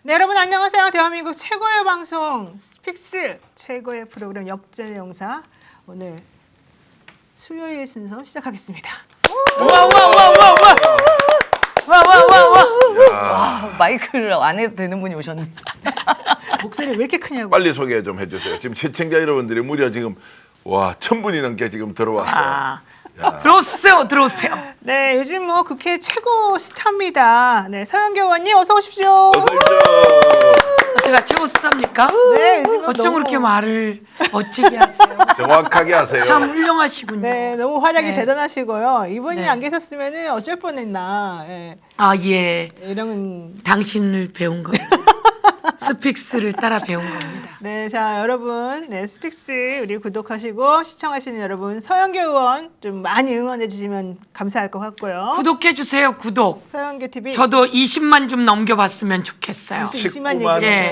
네, 여러분 안녕하세요. 대한민국 최고의 방송 스픽스 최고의 프로그램 역전 영사 오늘 수요일 순서 시작하겠습니다. 와, 마이크를 안 해도 되는 분이 오셨네. 목소리 왜 이렇게 크냐고. 빨리 소개 좀 해주세요. 지금 시청자 여러분들이 무려 지금 와 1000분이 넘게 지금 들어왔어요. 야. 들어오세요. 네, 요즘 뭐 국회 최고 스타입니다. 네, 서영교 의원님 어서 오십시오. 어서 오십시오. 제가 최고 스타입니까? 네, 요즘 어쩜 너무- 그렇게 말을 멋지게 하세요? 정확하게 하세요. 참 훌륭하시군요. 네, 너무 활약이 네. 대단하시고요. 이분이 네. 안 계셨으면 어쩔 뻔했나. 예, 아, 예. 이런. 당신을 배운 겁니다. 스픽스를 따라 배운 겁니다. 네, 자 여러분, 네 스픽스 우리 구독하시고 시청하시는 여러분 서영교 의원 좀 많이 응원해 주시면 감사할 것 같고요. 구독해 주세요. 구독. 서영교 TV. 저도 20만 좀 넘겨봤으면 좋겠어요. 무슨 20만 19만 얘기예요?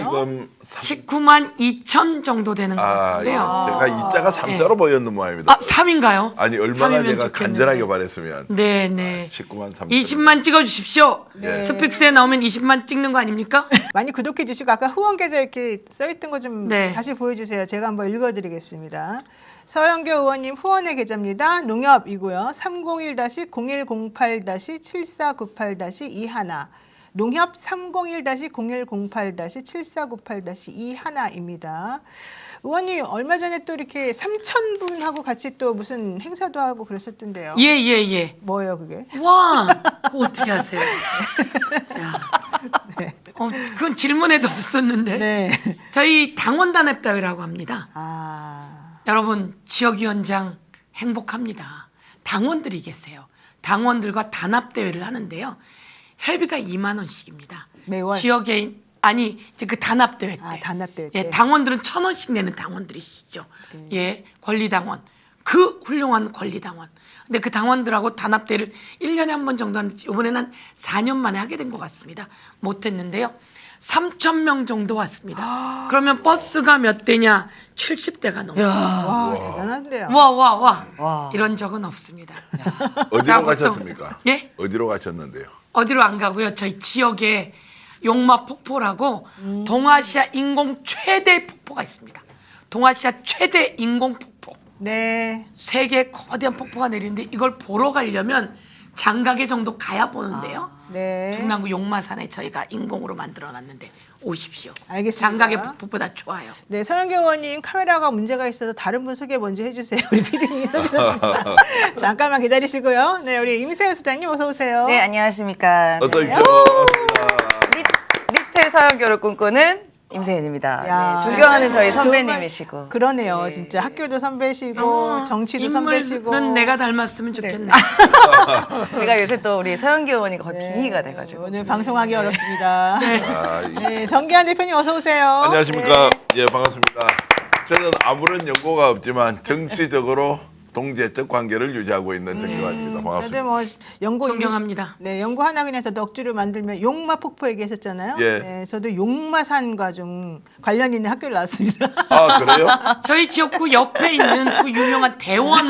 지금 19만 2천 정도 되는 것 같은데요. 제가 이자가 3자로 보였는 모양입니다. 아, 3인가요? 아니 얼마나 제가 간절하게 바랬으면 네, 네. 19만 3천. 20만 찍어 주십시오. 네. 스픽스에 나오면 20만 찍는 거 아닙니까? 많이 구독해 주시고 아까 후원 계좌 이렇게 써 있던 거 좀 네. 다시 보여주세요. 제가 한번 읽어드리겠습니다. 서영교 의원님 후원의 계좌입니다. 농협이고요. 301-0108-7498-21 농협 301-0108-7498-21입니다. 의원님 얼마 전에 또 이렇게 3,000분하고 같이 또 무슨 행사도 하고 그러셨던데요. 예, 예, 예. 뭐예요 그게? 와, 그거 어떻게 하세요? 야. 그건 질문에도 없었는데. 네. 저희 당원 단합대회라고 합니다. 아, 여러분, 지역위원장 행복합니다. 당원들이 계세요. 당원들과 단합대회를 하는데요. 회비가 2만 원씩입니다. 매월? 지역에 아니 이제 그 단합대회 때. 아, 단합대회 때. 예, 당원들은 1,000원씩 내는 당원들이시죠. 예, 권리당원. 그 훌륭한 권리당원. 근데 그 당원들하고 단합대회를 1년에 한 번 정도 하는데 이번에는 한 4년 만에 하게 된 것 같습니다. 못했는데요. 3,000명 정도 왔습니다. 그러면 버스가 몇 대냐? 70대가 넘어요. 와, 대단한데요. 와. 이런 적은 없습니다. 어디로 자, 가셨습니까? 예? 어디로 가셨는데요? 어디로 안 가고요. 저희 지역에 용마 폭포라고 동아시아 인공 최대 폭포가 있습니다. 동아시아 최대 인공 폭포. 네. 세계 거대한 폭포가 내리는데 이걸 보러 가려면 장가계 정도 가야 보는데요. 네. 중랑구 용마산에 저희가 인공으로 만들어놨는데 오십시오. 알겠습니다. 장가계 폭포보다 좋아요. 네, 서영교 의원님 카메라가 문제가 있어서 다른 분 소개 먼저 해주세요. 우리 PD님이 써주셨습니다. 잠깐만 기다리시고요. 네, 우리 임세현 수장님 어서 오세요. 네, 안녕하십니까. 어서 오십시오. 반갑습니다. 리틀 서영교를 꿈꾸는 임세윤입니다. 야, 네, 존경하는 저희 정말 선배님이시고. 그러네요. 네. 진짜 학교도 선배시고 정치도 선배시고. 인물은 내가 닮았으면 좋겠네. 제가 요새 또 우리 서영교 의원이가 거의 빙의가 돼가지고. 오늘 방송하기 어렵습니다. 아, 네, 정기환 대표님 어서 오세요. 안녕하십니까? 네. 예, 반갑습니다. 저는 아무런 연고가 없지만 정치적으로 동제적 관계를 유지하고 있는 정기환입니다. 저도 반갑습니다. 뭐 연구 존경합니다. 네, 연구 하나 그냥 저도 억지로 만들면 용마 폭포 얘기했었잖아요. 예. 네, 저도 용마산과 좀 관련 있는 학교를 나왔습니다. 아, 그래요? 저희 지역구 옆에 있는 그 유명한 대원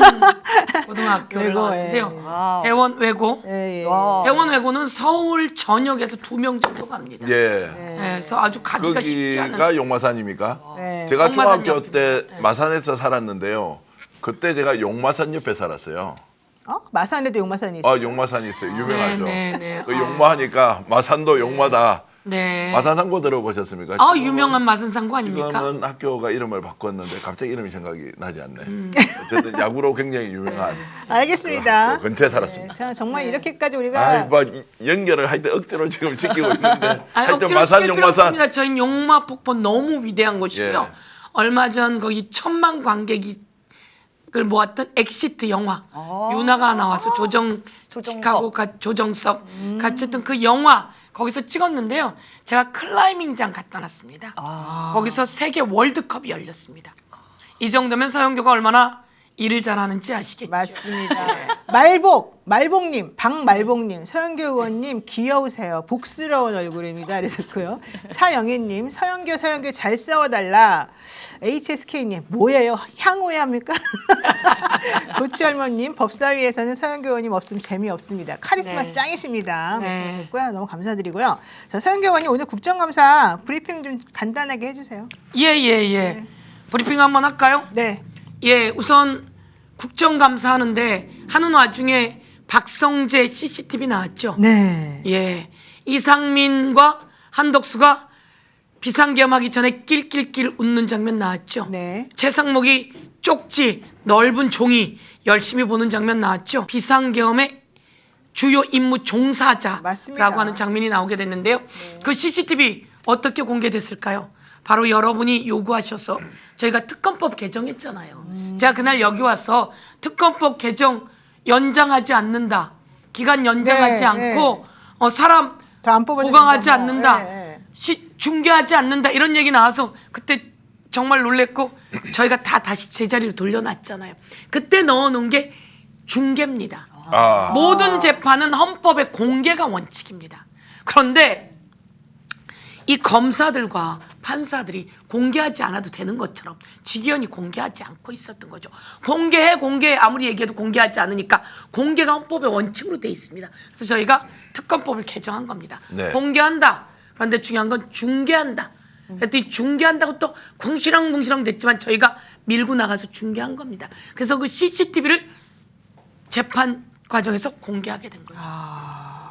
고등학교를 외고, 나왔는데요. 와우. 대원 외고. 예, 예. 와. 대원 외고는 서울 전역에서 2명 정도 갑니다. 예. 예, 그래서 아주 가기가 쉽지 않은. 거기가 용마산입니까? 네. 제가 용마산 중학교 때 옆입니다. 마산에서 살았는데요. 그때 제가 용마산 옆에 살았어요. 마산에도 용마산이 있어요. 아, 용마산이 있어요. 유명하죠. 네. 그 용마하니까 마산도 용마다. 네. 마산상고 들어보셨습니까? 아, 지금은- 유명한 마산상고 아닙니까? 지금은 학교가 이름을 바꿨는데 갑자기 이름이 생각이 나지 않네. 어쨌든 야구로 굉장히 유명한 알겠습니다. 그 근처에 살았습니다. 자, 정말 이렇게까지 우리가 아, 뭐 연결을 하여튼 억지로 지금 지키고 있는데 아니, 하여튼 억지로 마산 시킬 필요 용마산 없습니다. 저희 용마 폭포 너무 위대한 곳이고요. 예. 얼마 전 거기 1,000만 관객이 그 모았던 엑시트 영화 윤하가 나와서 조정식하고 조정석 같이 했던 그 영화 거기서 찍었는데요. 제가 클라이밍장 갖다 놨습니다. 거기서 세계 월드컵이 열렸습니다. 이 정도면 서영교가 얼마나 일을 잘하는지 아시겠죠? 맞습니다. 말복님, 박말복님, 서영교 의원님 귀여우세요. 복스러운 얼굴입니다. 이랬었고요. 차영애님, 서영교 잘 싸워달라. HSK님, 뭐예요? 향후회 합니까? 고치할머님, 법사위에서는 서영교 의원님 없으면 재미없습니다. 카리스마 네. 짱이십니다. 네. 말씀하셨고요. 너무 감사드리고요. 자, 서영교 의원님 오늘 국정감사 브리핑 좀 간단하게 해주세요. 예. 브리핑 한번 할까요? 네. 예, 우선 국정감사 하는데 하는 와중에 박성재 CCTV 나왔죠. 네. 예, 이상민과 한덕수가 비상계엄하기 전에 낄낄낄 웃는 장면 나왔죠. 네. 최상목이 쪽지 넓은 종이 열심히 보는 장면 나왔죠. 비상계엄의 주요 임무 종사자라고 맞습니다. 하는 장면이 나오게 됐는데요. 그 CCTV 어떻게 공개됐을까요? 바로 여러분이 요구하셔서 저희가 특검법 개정했잖아요. 제가 그날 여기 와서 특검법 개정 연장하지 않는다. 기간 연장하지 네, 않고 사람 더 안 뽑아도 보강하지 된다, 뭐. 않는다. 예. 중계하지 않는다. 이런 얘기 나와서 그때 정말 놀랬고 저희가 다시 제자리로 돌려놨잖아요. 그때 넣어놓은 게 중계입니다. 모든 재판은 헌법의 공개가 원칙입니다. 그런데 이 검사들과 판사들이 공개하지 않아도 되는 것처럼 직위원이 공개하지 않고 있었던 거죠. 공개해 아무리 얘기해도 공개하지 않으니까 공개가 헌법의 원칙으로 돼 있습니다. 그래서 저희가 특검법을 개정한 겁니다. 네. 공개한다. 그런데 중요한 건 중계한다. 그랬더니 중계한다고 또 궁시렁궁시렁 됐지만 저희가 밀고 나가서 중계한 겁니다. 그래서 그 CCTV를 재판 과정에서 공개하게 된 거죠.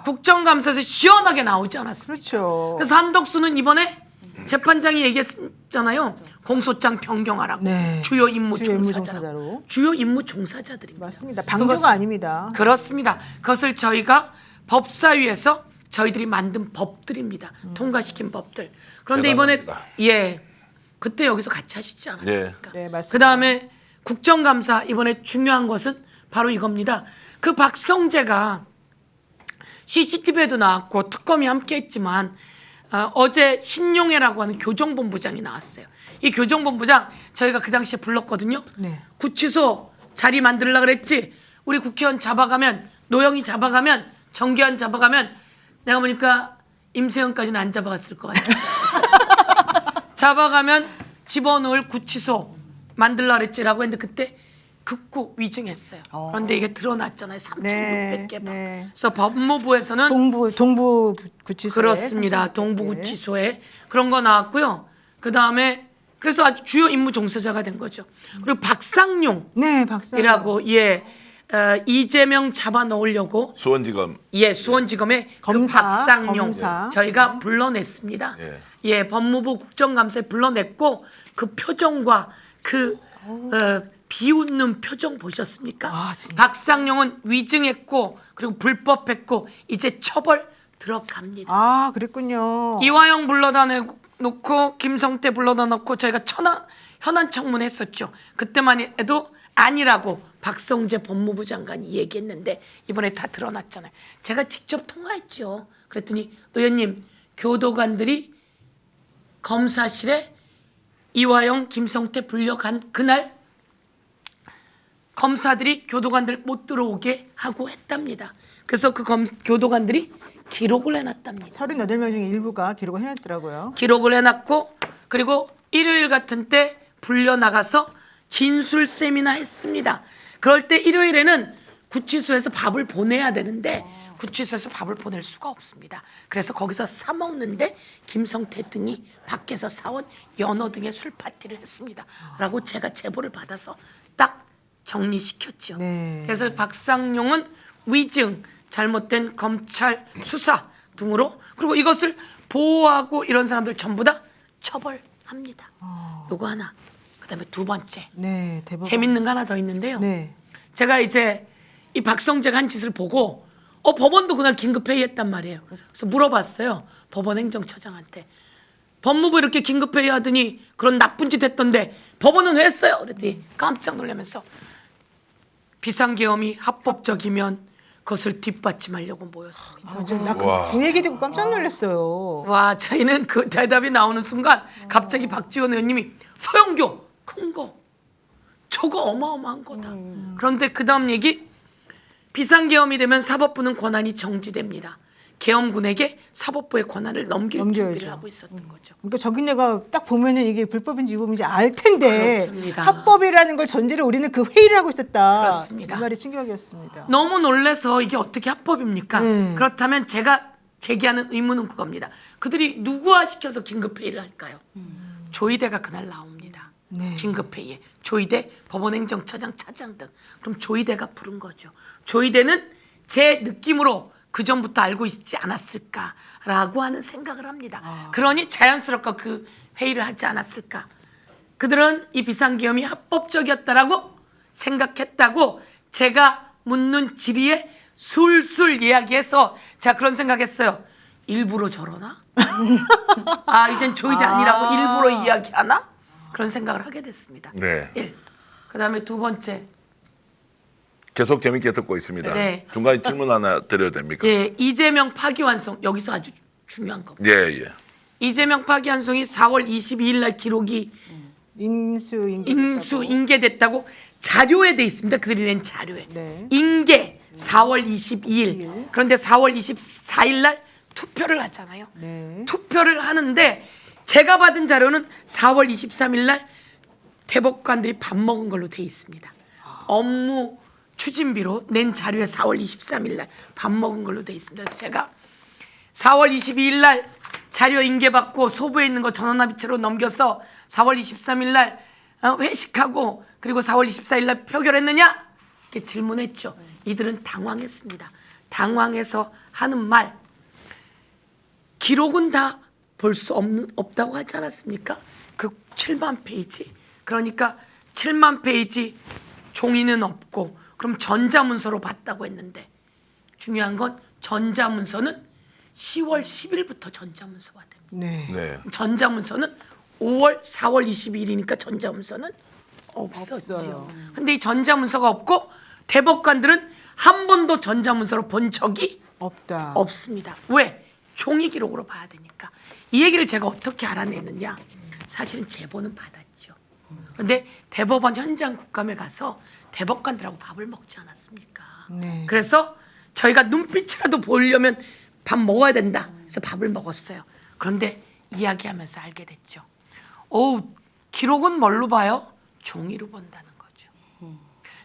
국정감사에서 시원하게 나오지 않았습니까? 그렇죠. 그래서 한덕수는 이번에 재판장이 얘기했잖아요. 공소장 변경하라고. 네. 주요 임무 주요 임무 종사자라고. 종사자로. 주요 임무 종사자들입니다. 맞습니다. 방조가 아닙니다. 그렇습니다. 그것을 저희가 법사위에서 저희들이 만든 법들입니다. 통과시킨 법들. 그런데 대단합니다. 이번에 그때 여기서 같이 하시지 않았습니까? 네, 맞습니다. 그다음에 국정감사 이번에 중요한 것은 바로 이겁니다. 그 박성재가 CCTV에도 나왔고 특검이 함께했지만 어제 신용해라고 하는 교정본부장이 나왔어요. 이 교정본부장 저희가 그 당시에 불렀거든요. 네. 구치소 자리 만들려고 그랬지. 우리 국회의원 잡아가면 노영이 잡아가면 정계환 잡아가면 내가 보니까 임세영까지는 안 잡아갔을 것 같아요. 잡아가면 집어넣을 구치소 만들려고 그랬지라고 했는데 그때 극구 위증했어요. 그런데 이게 드러났잖아요. 3,600개. 네. 그래서 법무부에서는 동부 구치소에 그렇습니다. 동부구치소에 그런 거 나왔고요. 그 다음에 그래서 아주 주요 임무 종사자가 된 거죠. 그리고 박상용이라고 네, 박사. 이재명 잡아 넣으려고 수원지검 수원지검의 검사, 그 박상용 검사. 저희가 불러냈습니다. 법무부 국정감사에 불러냈고 그 표정과 그 비웃는 표정 보셨습니까? 아, 진짜. 박상용은 위증했고 그리고 불법했고 이제 처벌 들어갑니다. 아, 그랬군요. 이화영 불러다 놓고 김성태 불러다 놓고 저희가 현안 청문했었죠. 그때만 해도 아니라고 박성재 법무부 장관이 얘기했는데 이번에 다 드러났잖아요. 제가 직접 통화했죠. 그랬더니 의원님 교도관들이 검사실에 이화영 김성태 불려간 그날 검사들이 교도관들 못 들어오게 하고 했답니다. 그래서 그 교도관들이 기록을 해놨답니다. 38명 중에 일부가 기록을 해놨더라고요. 기록을 해놨고 그리고 일요일 같은 때 불려나가서 진술 세미나 했습니다. 그럴 때 일요일에는 구치소에서 밥을 보내야 되는데 구치소에서 밥을 보낼 수가 없습니다. 그래서 거기서 사 먹는데 김성태 등이 밖에서 사온 연어 등의 술 파티를 했습니다. 라고 제가 제보를 받아서 딱 정리시켰죠. 네. 그래서 박상용은 위증, 잘못된 검찰 수사 등으로 그리고 이것을 보호하고 이런 사람들 전부 다 처벌합니다. 요거 하나. 그다음에 두 번째. 네, 대법원. 재밌는 거 하나 더 있는데요. 네. 제가 이제 이 박성재가 한 짓을 보고 법원도 그날 긴급회의했단 말이에요. 그래서 물어봤어요. 법원 행정처장한테. 법무부 이렇게 긴급회의 하더니 그런 나쁜 짓 했던데 법원은 왜 했어요? 그랬더니 깜짝 놀라면서 비상계엄이 합법적이면 그것을 뒷받침하려고 모였습니다. 그 얘기 듣고 깜짝 놀랐어요. 와, 저희는 그 대답이 나오는 순간 갑자기 박지원 의원님이 서영교 큰 거 저거 어마어마한 거다. 그런데 그 다음 얘기, 비상계엄이 되면 사법부는 권한이 정지됩니다. 계엄군에게 사법부의 권한을 넘길 넘겨야죠. 준비를 하고 있었던 거죠. 그러니까 저기네가 딱 보면은 이게 불법인지 위법인지 알 텐데 그렇습니다. 합법이라는 걸 전제로 우리는 그 회의를 하고 있었다. 그렇습니다. 이 말이 충격이었습니다. 너무 놀래서 이게 어떻게 합법입니까? 그렇다면 제가 제기하는 의문은 그겁니다. 그들이 누구와 시켜서 긴급회의를 할까요? 조이대가 그날 나옵니다. 네. 긴급회의에 조이대, 법원행정처장, 차장 등. 그럼 조이대가 부른 거죠. 조이대는 제 느낌으로 그 전부터 알고 있지 않았을까라고 하는 생각을 합니다. 그러니 자연스럽게 그 회의를 하지 않았을까. 그들은 이 비상계엄이 합법적이었다라고 생각했다고 제가 묻는 질의에 술술 이야기해서 자 그런 생각했어요. 일부러 저러나? 아 이젠 조이대 아니라고 일부러 이야기하나? 그런 생각을 하게 됐습니다. 네. 1. 그다음에 두 번째. 계속 재밌게 듣고 있습니다. 네. 중간에 질문 하나 드려도 됩니까? 예, 이재명 파기환송 여기서 아주 중요한 겁니다. 예, 예. 이재명 파기환송이 4월 22일 날 기록이 인계됐다고 자료에 돼 있습니다. 그들이 낸 자료에. 네. 인계 4월 22일. 그런데 4월 24일 날 투표를 하잖아요. 네. 투표를 하는데 제가 받은 자료는 4월 23일 날 대법관들이 밥 먹은 걸로 돼 있습니다. 업무 추진비로 낸 자료에 4월 23일 날 밥 먹은 걸로 돼 있습니다. 그래서 제가 4월 22일 날 자료 인계받고 소부에 있는 거 전원합의체로 넘겨서 4월 23일 날 회식하고 그리고 4월 24일 날 표결했느냐? 이렇게 질문했죠. 이들은 당황했습니다. 당황해서 하는 말, 기록은 다 볼 수 없다고 하지 않았습니까? 그 7만 페이지. 그러니까 7만 페이지 종이는 없고 그럼 전자문서로 봤다고 했는데 중요한 건 전자문서는 10월 10일부터 전자문서가 됩니다. 네. 네. 전자문서는 4월 22일이니까 전자문서는 없었죠. 없어요. 근데 이 전자문서가 없고 대법관들은 한 번도 전자문서로 본 적이 없다. 없습니다. 왜? 종이 기록으로 봐야 되니까. 이 얘기를 제가 어떻게 알아냈느냐? 사실은 제보는 받았죠. 그런데 대법원 현장 국감에 가서 대법관들하고 밥을 먹지 않았습니까? 네. 그래서 저희가 눈빛이라도 보려면 밥 먹어야 된다. 그래서 밥을 먹었어요. 그런데 이야기하면서 알게 됐죠. 기록은 뭘로 봐요? 종이로 본다는 거죠.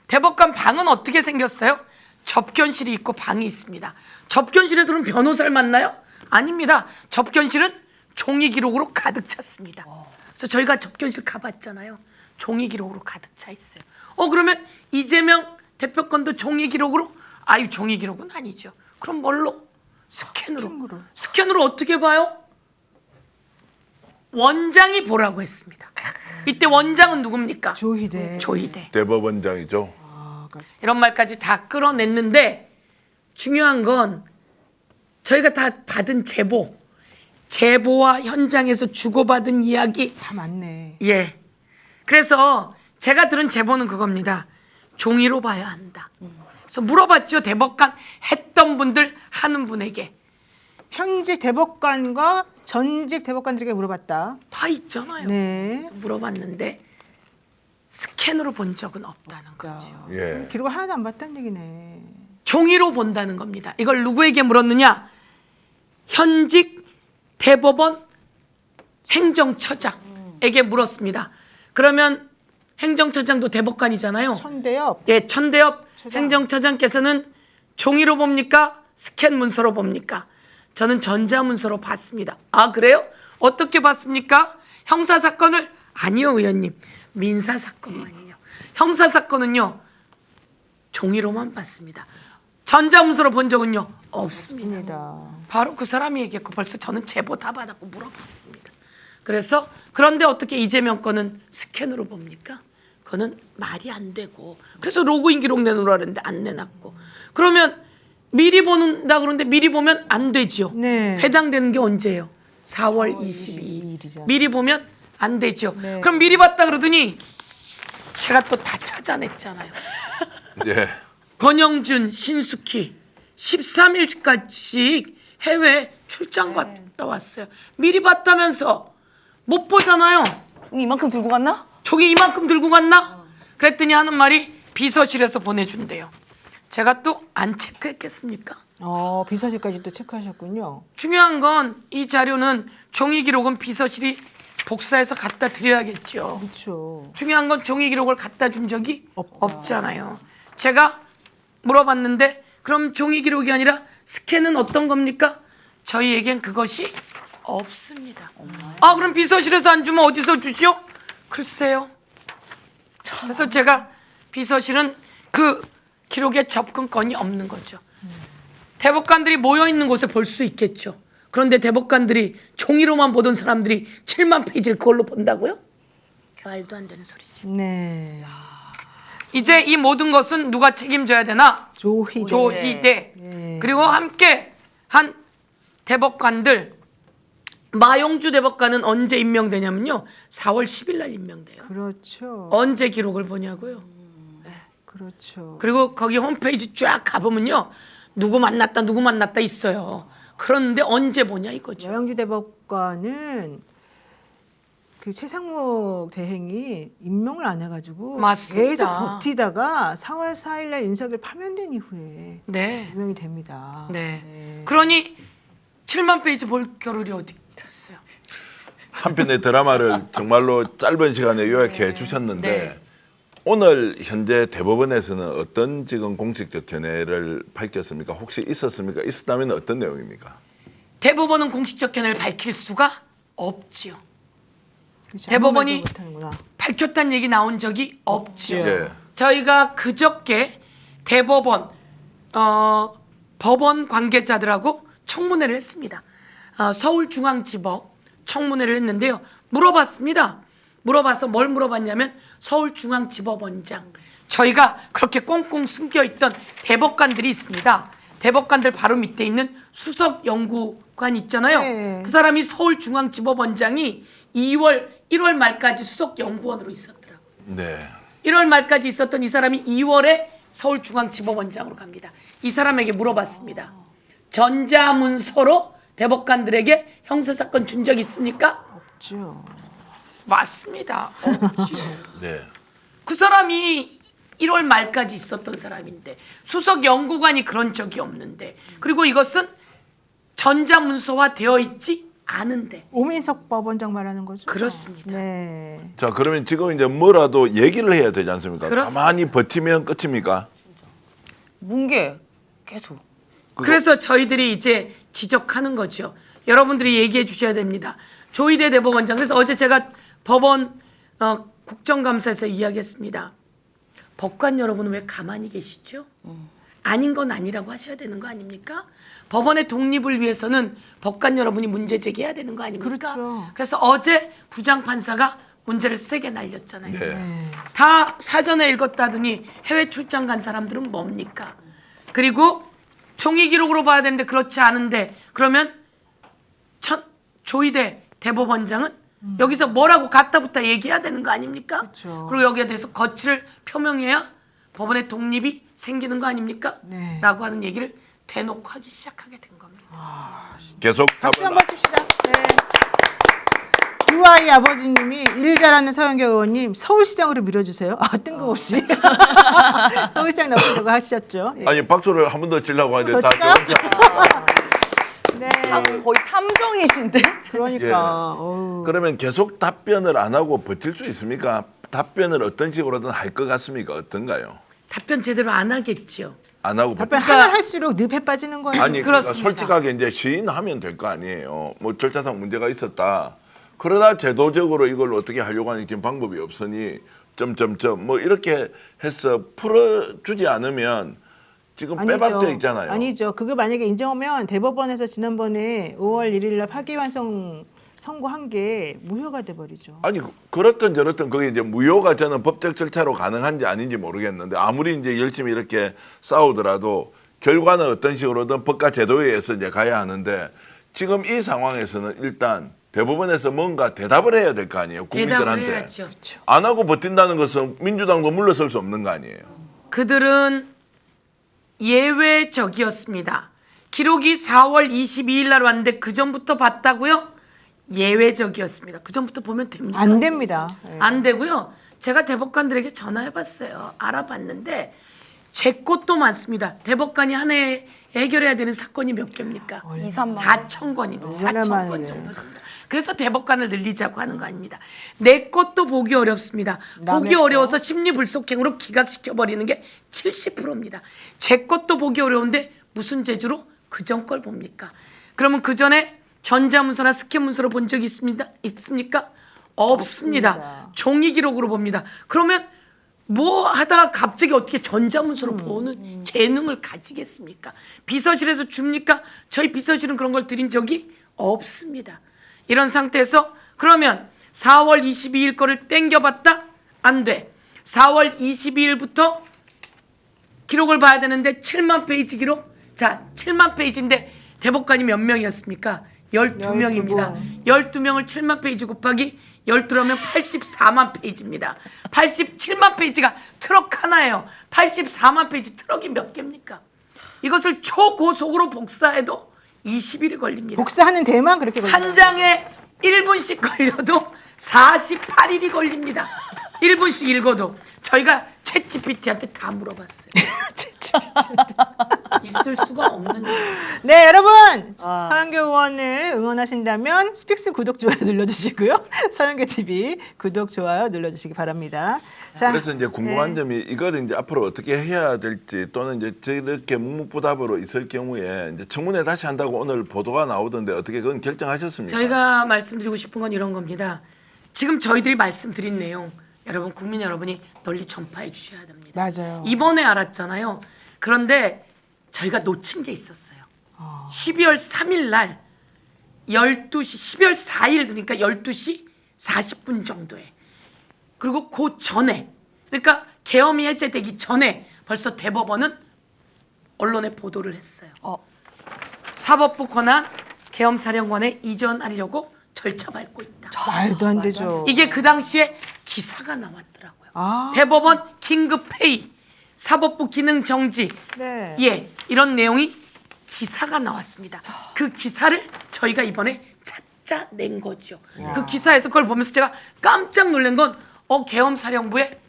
대법관 방은 어떻게 생겼어요? 접견실이 있고 방이 있습니다. 접견실에서는 변호사를 만나요? 아닙니다. 접견실은 종이 기록으로 가득 찼습니다. 그래서 저희가 접견실 가봤잖아요. 종이 기록으로 가득 차 있어요. 그러면 이재명 대표건도 종이 기록으로? 아유 종이 기록은 아니죠. 그럼 뭘로? 스캔으로. 스캔으로 어떻게 봐요? 원장이 보라고 했습니다. 이때 원장은 누굽니까? 조희대. 조희대. 대법원장이죠. 이런 말까지 다 끌어냈는데 중요한 건 저희가 다 받은 제보와 현장에서 주고받은 이야기. 다 맞네. 예. 그래서 제가 들은 제보는 그겁니다. 종이로 봐야 한다. 그래서 물어봤죠. 대법관 했던 분들 하는 분에게. 현직 대법관과 전직 대법관들에게 물어봤다. 다 있잖아요. 네. 그래서 물어봤는데 스캔으로 본 적은 없다는 거죠. 예. 기록을 하나도 안 봤다는 얘기네. 종이로 본다는 겁니다. 이걸 누구에게 물었느냐? 현직 대법원 행정처장에게 물었습니다. 그러면 행정처장도 대법관이잖아요. 천대엽. 예, 천대엽 처장. 행정처장께서는 종이로 봅니까? 스캔 문서로 봅니까? 저는 전자문서로 봤습니다. 아 그래요? 어떻게 봤습니까? 형사사건을? 아니요 의원님. 민사사건만이요. 형사사건은요. 종이로만 봤습니다. 전자문서로 본 적은요? 없습니다. 맞습니다. 바로 그 사람이 얘기했고 벌써 저는 제보 다 받았고 물어봤습니다. 그래서 그런데 어떻게 이재명 거는 스캔으로 봅니까? 그거는 말이 안 되고 그래서 로그인 기록 내놓으라 그랬는데 안 내놨고 그러면 미리 보는다 그러는데 미리 보면 안 되지요. 네. 해당되는 게 언제예요? 4월 22일. 22일이죠. 미리 보면 안 되죠. 네. 그럼 미리 봤다 그러더니 제가 또 다 찾아냈잖아요. 예. 권영준, 신숙희 13일까지 해외 출장 갔다 왔어요. 미리 봤다면서 못 보잖아요. 이만큼 들고 갔나? 저기 이만큼 들고 갔나? 그랬더니 하는 말이 비서실에서 보내준대요. 제가 또 안 체크했겠습니까? 비서실까지 또 체크하셨군요. 중요한 건 이 자료는 종이 기록은 비서실이 복사해서 갖다 드려야겠죠. 그렇죠. 중요한 건 종이 기록을 갖다 준 적이 없다. 없잖아요. 제가 물어봤는데 그럼 종이 기록이 아니라 스캔은 어떤 겁니까? 저희에겐 그것이 없습니다. 아 그럼 비서실에서 안 주면 어디서 주죠? 글쎄요. 그래서 제가 비서실은 그 기록에 접근권이 없는 거죠. 대법관들이 모여 있는 곳에 볼 수 있겠죠. 그런데 대법관들이 종이로만 보던 사람들이 7만 페이지를 그걸로 본다고요? 말도 안 되는 소리죠. 네. 이제 이 모든 것은 누가 책임져야 되나? 조희대. 조희대. 네. 그리고 함께 한 대법관들 마용주 대법관은 언제 임명되냐면요. 4월 10일 날 임명돼요. 그렇죠. 언제 기록을 보냐고요. 그렇죠. 그리고 거기 홈페이지 쫙 가보면요. 누구 만났다 있어요. 그런데 언제 보냐 이거죠. 여영주 대법관은 그 최상목 대행이 임명을 안 해가지고 맞습니다. 계속 버티다가 4월 4일 날 윤석열 파면된 이후에 네. 임명이 됩니다. 네. 그러니 7만 페이지 볼 겨를이 어디 있었어요. 한 편의 드라마를 정말로 짧은 시간에 요약해 주셨는데 네. 오늘 현재 대법원에서는 어떤 지금 공식적 견해를 밝혔습니까? 혹시 있었습니까? 있었다면 어떤 내용입니까? 대법원은 공식적 견해를 밝힐 수가 없지요. 그렇지, 대법원이 아무 말도 못하는구나. 밝혔다는 얘기 나온 적이 없죠. 예. 저희가 그저께 대법원 법원 관계자들하고 청문회를 했습니다. 서울중앙지법 청문회를 했는데요. 물어봤습니다. 물어봐서 뭘 물어봤냐면 서울중앙지법원장 저희가 그렇게 꽁꽁 숨겨있던 대법관들이 있습니다. 대법관들 바로 밑에 있는 수석연구관 있잖아요. 네. 그 사람이 서울중앙지법원장이 1월 말까지 수석연구원으로 있었더라고요. 네. 1월 말까지 있었던 이 사람이 2월에 서울중앙지법원장으로 갑니다. 이 사람에게 물어봤습니다. 전자문서로 대법관들에게 형사사건 준 적 있습니까? 없죠. 맞습니다. 네. 그 사람이 1월 말까지 있었던 사람인데 수석연구관이 그런 적이 없는데 그리고 이것은 전자문서화 되어 있지 않은데 오민석 법원장 말하는 거죠? 그렇습니다. 네. 자, 그러면 지금 이제 뭐라도 얘기를 해야 되지 않습니까? 그렇습니다. 가만히 버티면 끝입니까? 뭉개 계속. 그래서 저희들이 이제 지적하는 거죠. 여러분들이 얘기해 주셔야 됩니다. 조희대 대법원장. 그래서 어제 제가 법원 국정감사에서 이야기했습니다. 법관 여러분은 왜 가만히 계시죠? 아닌 건 아니라고 하셔야 되는 거 아닙니까? 법원의 독립을 위해서는 법관 여러분이 문제 제기해야 되는 거 아닙니까? 그렇죠. 그래서 어제 부장판사가 문제를 세게 날렸잖아요. 네. 다 사전에 읽었다더니 해외 출장 간 사람들은 뭡니까? 그리고 종이 기록으로 봐야 되는데 그렇지 않은데 그러면 조희대 대법원장은 여기서 뭐라고 갖다붙다 얘기해야 되는 거 아닙니까? 그렇죠. 그리고 여기에 대해서 거취를 표명해야 법원의 독립이 생기는 거 아닙니까? 네. 라고 하는 얘기를 대놓고 하기 시작하게 된 겁니다. 계속 박수 답을 한번 칩시다. 네. 유아이 아버지님이 일 잘하는 서영교 의원님 서울시장으로 밀어주세요. 뜬금없이 서울시장 나오려고 하셨죠. 네. 아니 박수를 한 번 더 치려고 하는데 더 다 칠까요? 저 네. 거의 탐정이신데. 그러니까. 예. 어우. 그러면 계속 답변을 안 하고 버틸 수 있습니까? 답변을 어떤 식으로든 할 것 같습니까? 어떤가요? 답변 제대로 안 하겠죠. 안 하고 답변 버틸 하면 할수록 늪에 빠지는 거예요. 아니 그러니까 그렇습니다. 솔직하게 이제 시인하면 될 거 아니에요. 뭐 절차상 문제가 있었다. 그러나 제도적으로 이걸 어떻게 하려고 하는 지금 방법이 없으니 점점점 뭐 이렇게 해서 풀어주지 않으면 지금 빼박혀 있잖아요. 아니죠. 그게 만약에 인정하면 대법원에서 지난번에 5월 1일 날 파기환송 선고한 게 무효가 돼 버리죠. 아니 그렇든 저렇든 그게 이제 무효가 저는 법적 절차로 가능한지 아닌지 모르겠는데 아무리 이제 열심히 이렇게 싸우더라도 결과는 어떤 식으로든 법과 제도에 의해서 이제 가야 하는데 지금 이 상황에서는 일단 대법원에서 뭔가 대답을 해야 될 거 아니에요. 대답을 국민들한테. 해야죠. 안 하고 버틴다는 것은 민주당도 물러설 수 없는 거 아니에요. 그들은 예외적이었습니다. 기록이 4월 22일 날 왔는데 그 전부터 봤다고요? 예외적이었습니다. 그 전부터 보면 됩니까? 안 됩니다. 네. 안 되고요. 제가 대법관들에게 전화해봤어요. 알아봤는데 제 것도 많습니다. 대법관이 한 해에 해결해야 되는 사건이 몇 개입니까? 2, 3만 4천 건입니다. 얼마나 4천 많이 건 해요. 정도 됩니다. 그래서 대법관을 늘리자고 하는 거 아닙니다. 내 것도 보기 어렵습니다. 남의 보기 거. 어려워서 심리불속행으로 기각시켜버리는 게 70%입니다. 제 것도 보기 어려운데 무슨 재주로 그전 걸 봅니까? 그러면 그 전에 전자문서나 스캔문서로 본 적이 있습니까? 없습니다. 종이 기록으로 봅니다. 그러면 뭐 하다가 갑자기 어떻게 전자문서로 보는 재능을 가지겠습니까? 비서실에서 줍니까? 저희 비서실은 그런 걸 드린 적이 없습니다. 이런 상태에서 그러면 4월 22일 거를 땡겨봤다? 안 돼. 4월 22일부터 기록을 봐야 되는데 7만 페이지 기록? 자, 7만 페이지인데 대법관이 몇 명이었습니까? 12명입니다. 12명을 7만 페이지 곱하기 12라면 84만 페이지입니다. 87만 페이지가 트럭 하나예요. 84만 페이지 트럭이 몇 개입니까? 이것을 초고속으로 복사해도 20일이 걸립니다. 복사하는 데만 그렇게 걸려요. 한 장에 1분씩 걸려도 48일이 걸립니다. 1분씩 읽어도. 저희가 챗GPT한테 다 물어봤어요. 있을 수가 없는 일. 네, 여러분. 서영교 의원을 응원하신다면 스픽스 구독 좋아요 눌러주시고요. 서영교 TV 구독 좋아요 눌러주시기 바랍니다. 자, 그래서 이제 궁금한 점이 이걸 이제 앞으로 어떻게 해야 될지 또는 이제 저렇게 묵묵부답으로 있을 경우에 이제 청문회 다시 한다고 오늘 보도가 나오던데 어떻게 그건 결정하셨습니까? 저희가 말씀드리고 싶은 건 이런 겁니다. 지금 저희들이 말씀드린 내용 여러분 국민 여러분이 널리 전파해 주셔야 됩니다. 맞아요. 이번에 알았잖아요. 그런데 저희가 놓친 게 있었어요. 12월 3일 날 12시 12월 4일 그러니까 12시 40분 정도에 그리고 그 전에 그러니까 계엄이 해제되기 전에 벌써 대법원은 언론에 보도를 했어요. 사법부 권한 계엄사령관에 이전하려고 절차 밟고 있다. 말도 안 되죠. 이게 그 당시에 기사가 나왔더라고요. 아. 대법원 긴급회의, 사법부 기능 정지, 네. 예 이런 내용이 기사가 나왔습니다. 그 기사를 저희가 이번에 찾아낸 거죠. 그 기사에서 그걸 보면서 제가 깜짝 놀란 건 계엄사령부에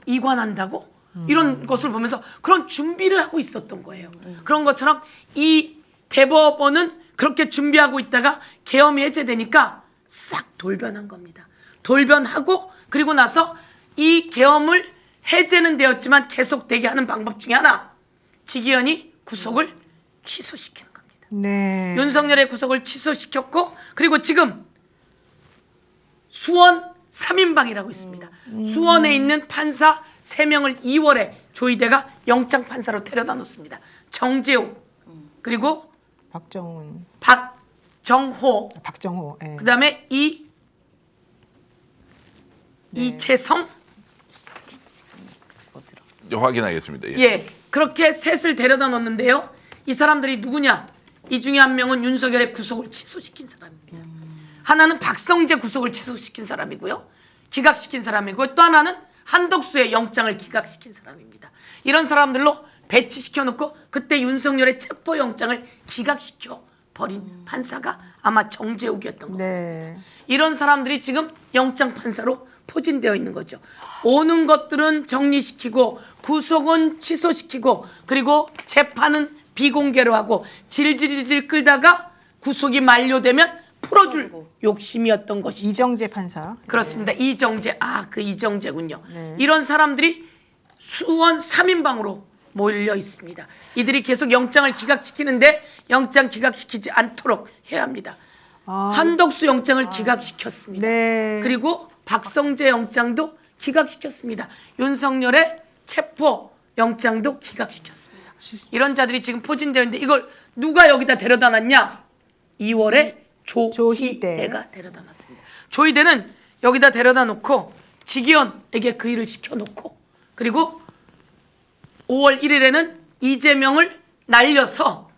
이관한다고 이런 것을 보면서 그런 준비를 하고 있었던 거예요. 그런 것처럼 이 대법원은 그렇게 준비하고 있다가 계엄이 해제되니까 싹 돌변한 겁니다. 돌변하고 그리고 나서 이 계엄을 해제는 되었지만 계속되게 하는 방법 중에 하나 지기현이 구속을 취소시키는 겁니다. 네. 윤석열의 구속을 취소시켰고 그리고 지금 수원 3인방이라고 있습니다. 수원에 있는 판사 3명을 2월에 조희대가 영장 판사로 데려다 놓습니다. 정재욱 그리고 박정호 예. 그다음에 이채성 확인하겠습니다. 예 그렇게 셋을 데려다 놓는데요. 이 사람들이 누구냐? 이 중에 한 명은 윤석열의 구속을 취소시킨 사람입니다. 하나는 박성재 구속을 취소시킨 사람이고요. 기각시킨 사람이고 또 하나는 한덕수의 영장을 기각시킨 사람입니다. 이런 사람들로 배치시켜 놓고 그때 윤석열의 체포영장을 기각시켜 버린 판사가 아마 정재욱이었던 것 같습니다. 네. 이런 사람들이 지금 영장 판사로 포진되어 있는 거죠. 오는 것들은 정리시키고 구속은 취소시키고 그리고 재판은 비공개로 하고 질질질 끌다가 구속이 만료되면 풀어줄 욕심이었던 것이죠. 이정재 판사. 그렇습니다. 이정재, 그 이정재군요. 네. 이런 사람들이 수원 3인방으로 몰려 있습니다. 이들이 계속 영장을 기각시키는데 영장 기각시키지 않도록 해야 합니다. 한덕수 영장을 기각시켰습니다. 네. 그리고 박성재 영장도 기각시켰습니다. 윤석열의 체포 영장도 기각시켰습니다. 이런 자들이 지금 포진되어 있는데 이걸 누가 여기다 데려다 놨냐? 2월에 조희대가 데려다 놨습니다. 조희대는 여기다 데려다 놓고 지기현에게 그 일을 시켜놓고 그리고 5월 1일에는 이재명을 날려서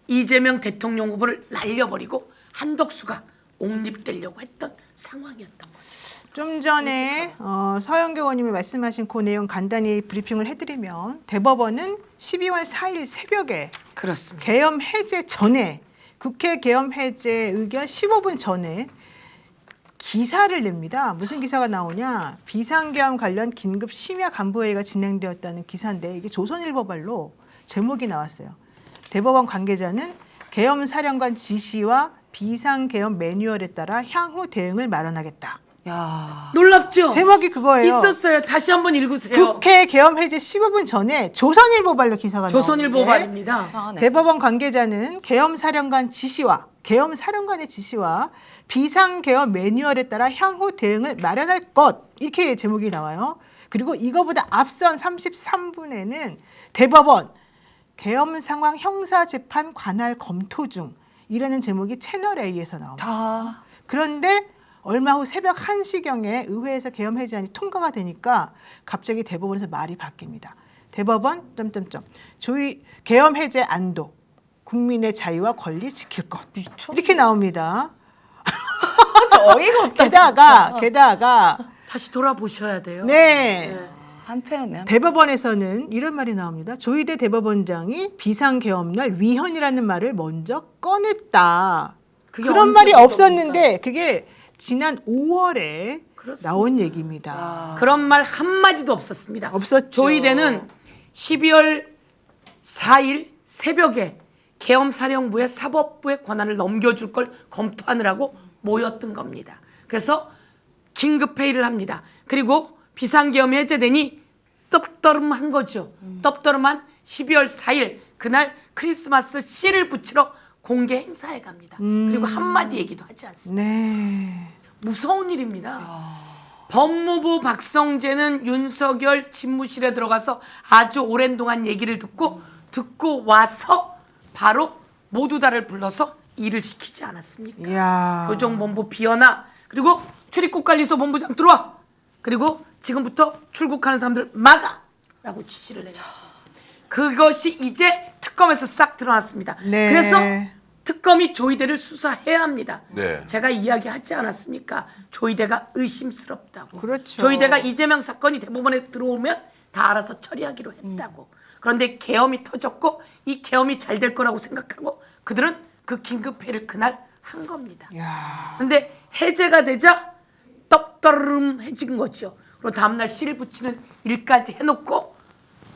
이재명 대통령 후보를 날려버리고 한덕수가 옹립되려고 했던 상황이었던 거죠. 좀 전에 서영교 의원님이 말씀하신 그 내용 간단히 브리핑을 해드리면 대법원은 12월 4일 새벽에 그렇습니다. 계엄 해제 전에 국회 계엄 해제 의견 15분 전에 기사를 냅니다. 무슨 기사가 나오냐? 비상계엄 관련 긴급 심야 간부회의가 진행되었다는 기사인데 이게 조선일보발로 제목이 나왔어요. 대법원 관계자는 계엄 사령관 지시와 비상계엄 매뉴얼에 따라 향후 대응을 마련하겠다. 야. 놀랍죠? 제목이 그거예요. 있었어요. 다시 한번 읽으세요. 국회 계엄 해제 15분 전에 조선일보발로 기사가 조선일보 나오는데 말입니다. 이상하네. 대법원 관계자는 계엄 사령관의 지시와 비상계엄 매뉴얼에 따라 향후 대응을 마련할 것 이렇게 제목이 나와요. 그리고 이거보다 앞선 33분에는 대법원 계엄 상황 형사재판 관할 검토 중 이라는 제목이 채널 A에서 나옵니다. 다. 그런데 얼마 후 새벽 1시경에 의회에서 계엄 해제안이 통과가 되니까 갑자기 대법원에서 말이 바뀝니다. 대법원 조의 계엄 해제 안도 국민의 자유와 권리 지킬 것 이렇게 나옵니다. 어이가 없다. 게다가 다시 돌아보셔야 돼요. 네. 한패였네. 대법원에서는 이런 말이 나옵니다. 조희대 대법원장이 비상계엄날 위헌이라는 말을 먼저 꺼냈다. 그게 그런 언제 말이 있던 없었는데 그게 지난 5월에 그렇습니다. 나온 얘기입니다. 그런 말 한마디도 없었습니다. 없었죠. 조의대는 12월 4일 새벽에 계엄사령부에 사법부의 권한을 넘겨줄 걸 검토하느라고 모였던 겁니다. 그래서 긴급회의를 합니다. 그리고 비상계엄이 해제되니 떡떠름한 거죠. 떡떠름한 12월 4일 그날 크리스마스 씨를 붙이러 공개 행사에 갑니다. 그리고 한마디 얘기도 하지 않습니다. 네. 무서운 일입니다. 법무부 박성재는 윤석열 집무실에 들어가서 아주 오랜 동안 얘기를 듣고 와서 바로 모두 다를 불러서 일을 시키지 않았습니까? 이야. 교정본부 비워놔. 그리고 출입국관리소 본부장 들어와. 그리고 지금부터 출국하는 사람들 막아. 라고 지시를 내렸습니다. 그것이 이제 특검에서 싹 드러났습니다. 네. 그래서 특검이 조희대를 수사해야 합니다. 네. 제가 이야기하지 않았습니까? 조희대가 의심스럽다고. 그렇죠. 조희대가 이재명 사건이 대법원에 들어오면 다 알아서 처리하기로 했다고. 그런데 계엄이 터졌고 이 계엄이 잘 될 거라고 생각하고 그들은 그 긴급회의를 그날 한 겁니다. 이야. 근데 해제가 되자 떡떠름해진 거죠. 그리고 다음날 씨를 붙이는 일까지 해놓고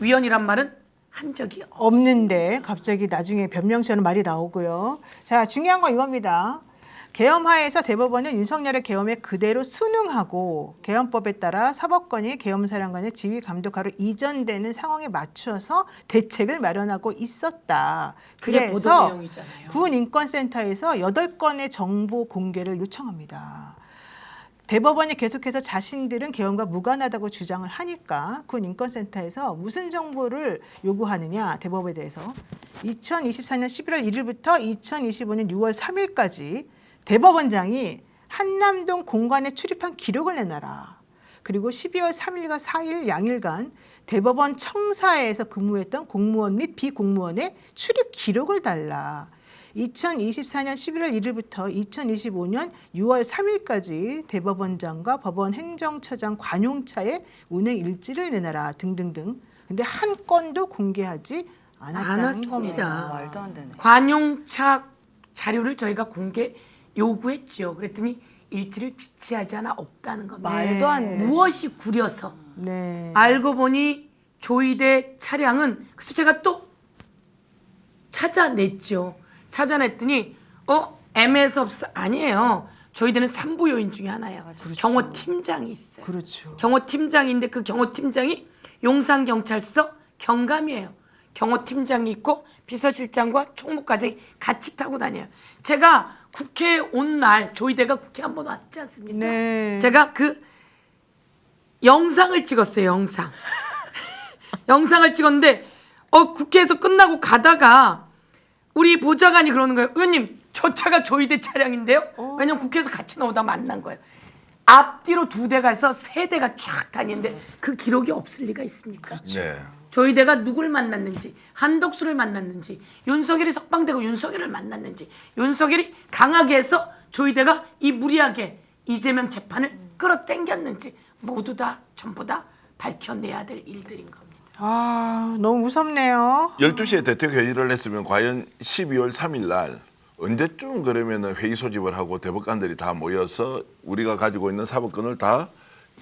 위헌이란 말은 한 적이 없는데 갑자기 나중에 변명시하는 말이 나오고요. 자, 중요한 건 이겁니다. 계엄하에서 대법원은 윤석열의 계엄에 그대로 순응하고 계엄법에 따라 사법권이 계엄사령관의 지휘 감독하로 이전되는 상황에 맞춰서 대책을 마련하고 있었다. 그게 보도 그래서 내용이잖아요. 군인권센터에서 8건의 정보 공개를 요청합니다. 대법원이 계속해서 자신들은 계엄과 무관하다고 주장을 하니까 군인권센터에서 무슨 정보를 요구하느냐 대법에 대해서 2024년 11월 1일부터 2025년 6월 3일까지 대법원장이 한남동 공관에 출입한 기록을 내놔라. 그리고 12월 3일과 4일 양일간 대법원 청사에서 근무했던 공무원 및 비공무원의 출입 기록을 달라. 2024년 11월 1일부터 2025년 6월 3일까지 대법원장과 법원 행정처장 관용차의 운행 일지를 내놔라 등등등. 근데 한 건도 공개하지 않았다는 않았습니다. 겁니다. 말도 안 되네. 관용차 자료를 저희가 공개 요구했죠. 그랬더니 일지를 비치하지 않아 없다는 겁니다. 말도 안 돼. 무엇이 구려서 네. 알고 보니 조희대 차량은 그래서 제가 또 찾아냈죠. 찾아냈더니 MS 없어 아니에요. 조희대는 3부 요인 중에 하나예요. 경호팀장이 있어요. 그렇죠. 경호팀장인데 그 경호팀장이 용산경찰서 경감이에요. 경호팀장이 있고 비서실장과 총무과장이 같이 타고 다녀요. 제가 국회에 온 날 조희대가 국회 한번 왔지 않습니까? 네. 제가 그 영상을 찍었어요. 영상을 찍었는데 국회에서 끝나고 가다가 우리 보좌관이 그러는 거예요. 의원님 저 차가 조희대 차량인데요. 왜냐면 국회에서 같이 나오다 만난 거예요. 앞뒤로 2대가 서 3대가 쫙 다니는데 그 기록이 없을 리가 있습니까? 네. 조희대가 누굴 만났는지, 한덕수를 만났는지, 윤석열이 석방되고 윤석열을 만났는지, 윤석열이 강하게 해서 조희대가 이 무리하게 이재명 재판을 끌어당겼는지 모두 다 전부 다 밝혀내야 될 일들인 겁니다. 아, 너무 무섭네요. 12시에 대책 회의를 했으면 과연 12월 3일 날 언제쯤 그러면은 회의 소집을 하고 대법관들이 다 모여서 우리가 가지고 있는 사법권을 다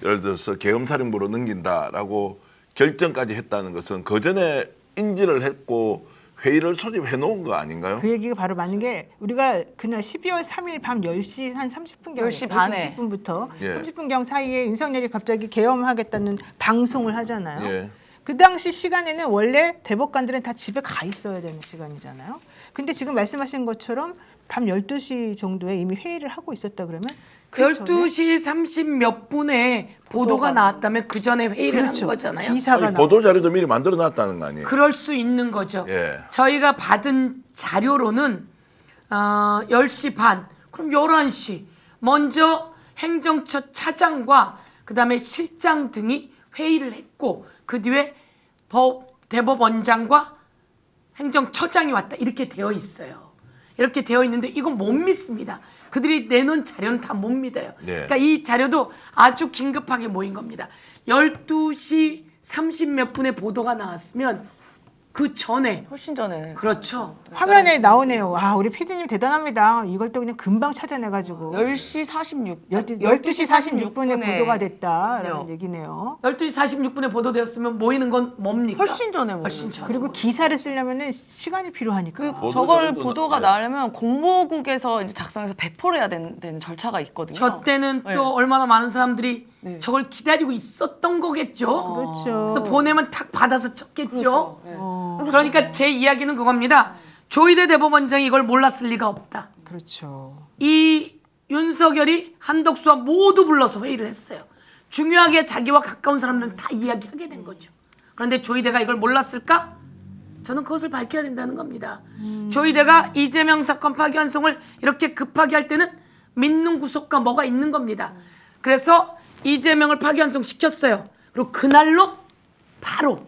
예를 들어서 계엄사령부로 넘긴다라고 결정까지 했다는 것은 그 전에 인지를 했고 회의를 소집해 놓은 거 아닌가요? 그 얘기가 바로 맞는 게 우리가 그날 12월 3일 밤 10시 한 30분경 10시 반에. 10분부터 예. 30분경 사이에 윤석열이 갑자기 계엄하겠다는 방송을 하잖아요. 예. 그 당시 시간에는 원래 대법관들은 다 집에 가 있어야 되는 시간이잖아요. 근데 지금 말씀하신 것처럼 밤 12시 정도에 이미 회의를 하고 있었다 그러면 그 전에 12시 30 몇 분에 보도가 나왔다면 그 전에 회의를 그렇죠. 한 거잖아요. 기사가 아니, 나오고 보도 자료도 미리 만들어 놨다는 거 아니에요? 그럴 수 있는 거죠. 예. 저희가 받은 자료로는 10시 반, 그럼 11시 먼저 행정처 차장과 그다음에 실장 등이 회의를 했고 그 뒤에 대법원장과 행정처장이 왔다 이렇게 되어 있어요. 이렇게 되어 있는데 이건 못 믿습니다. 그들이 내놓은 자료는 다 못 믿어요. 네. 그러니까 이 자료도 아주 긴급하게 모인 겁니다. 12시 30 몇 분에 보도가 나왔으면 그 전에 훨씬 전에. 그렇죠. 화면에 나오네요. 와, 우리 PD님 대단합니다. 이걸 또 그냥 금방 찾아내가지고 10시 46. 12시 46분에 보도가 됐다라는 네. 얘기네요. 12시 46분에 보도되었으면 모이는 건 뭡니까? 훨씬 전에 모이는 훨씬 거죠. 전에. 그리고 기사를 쓰려면은 시간이 필요하니까. 그 저걸 자료도 보도가 네. 나려면 공보국에서 이제 작성해서 배포를 해야 되는 절차가 있거든요. 저 때는 네. 또 얼마나 많은 사람들이 네. 저걸 기다리고 있었던 거겠죠. 그렇죠. 그래서 보내면 탁 받아서 쳤겠죠. 그렇죠. 네. 그러니까 제 이야기는 그겁니다. 조희대 대법원장이 이걸 몰랐을 리가 없다. 그렇죠. 이 윤석열이 한덕수와 모두 불러서 회의를 했어요. 중요하게 자기와 가까운 사람들은 다 이야기하게 된 거죠. 그런데 조희대가 이걸 몰랐을까? 저는 그것을 밝혀야 된다는 겁니다. 조희대가 이재명 사건 파기환송을 이렇게 급하게 할 때는 민능 구속과 뭐가 있는 겁니다. 그래서 이재명을 파기환송 시켰어요. 그리고 그날로 바로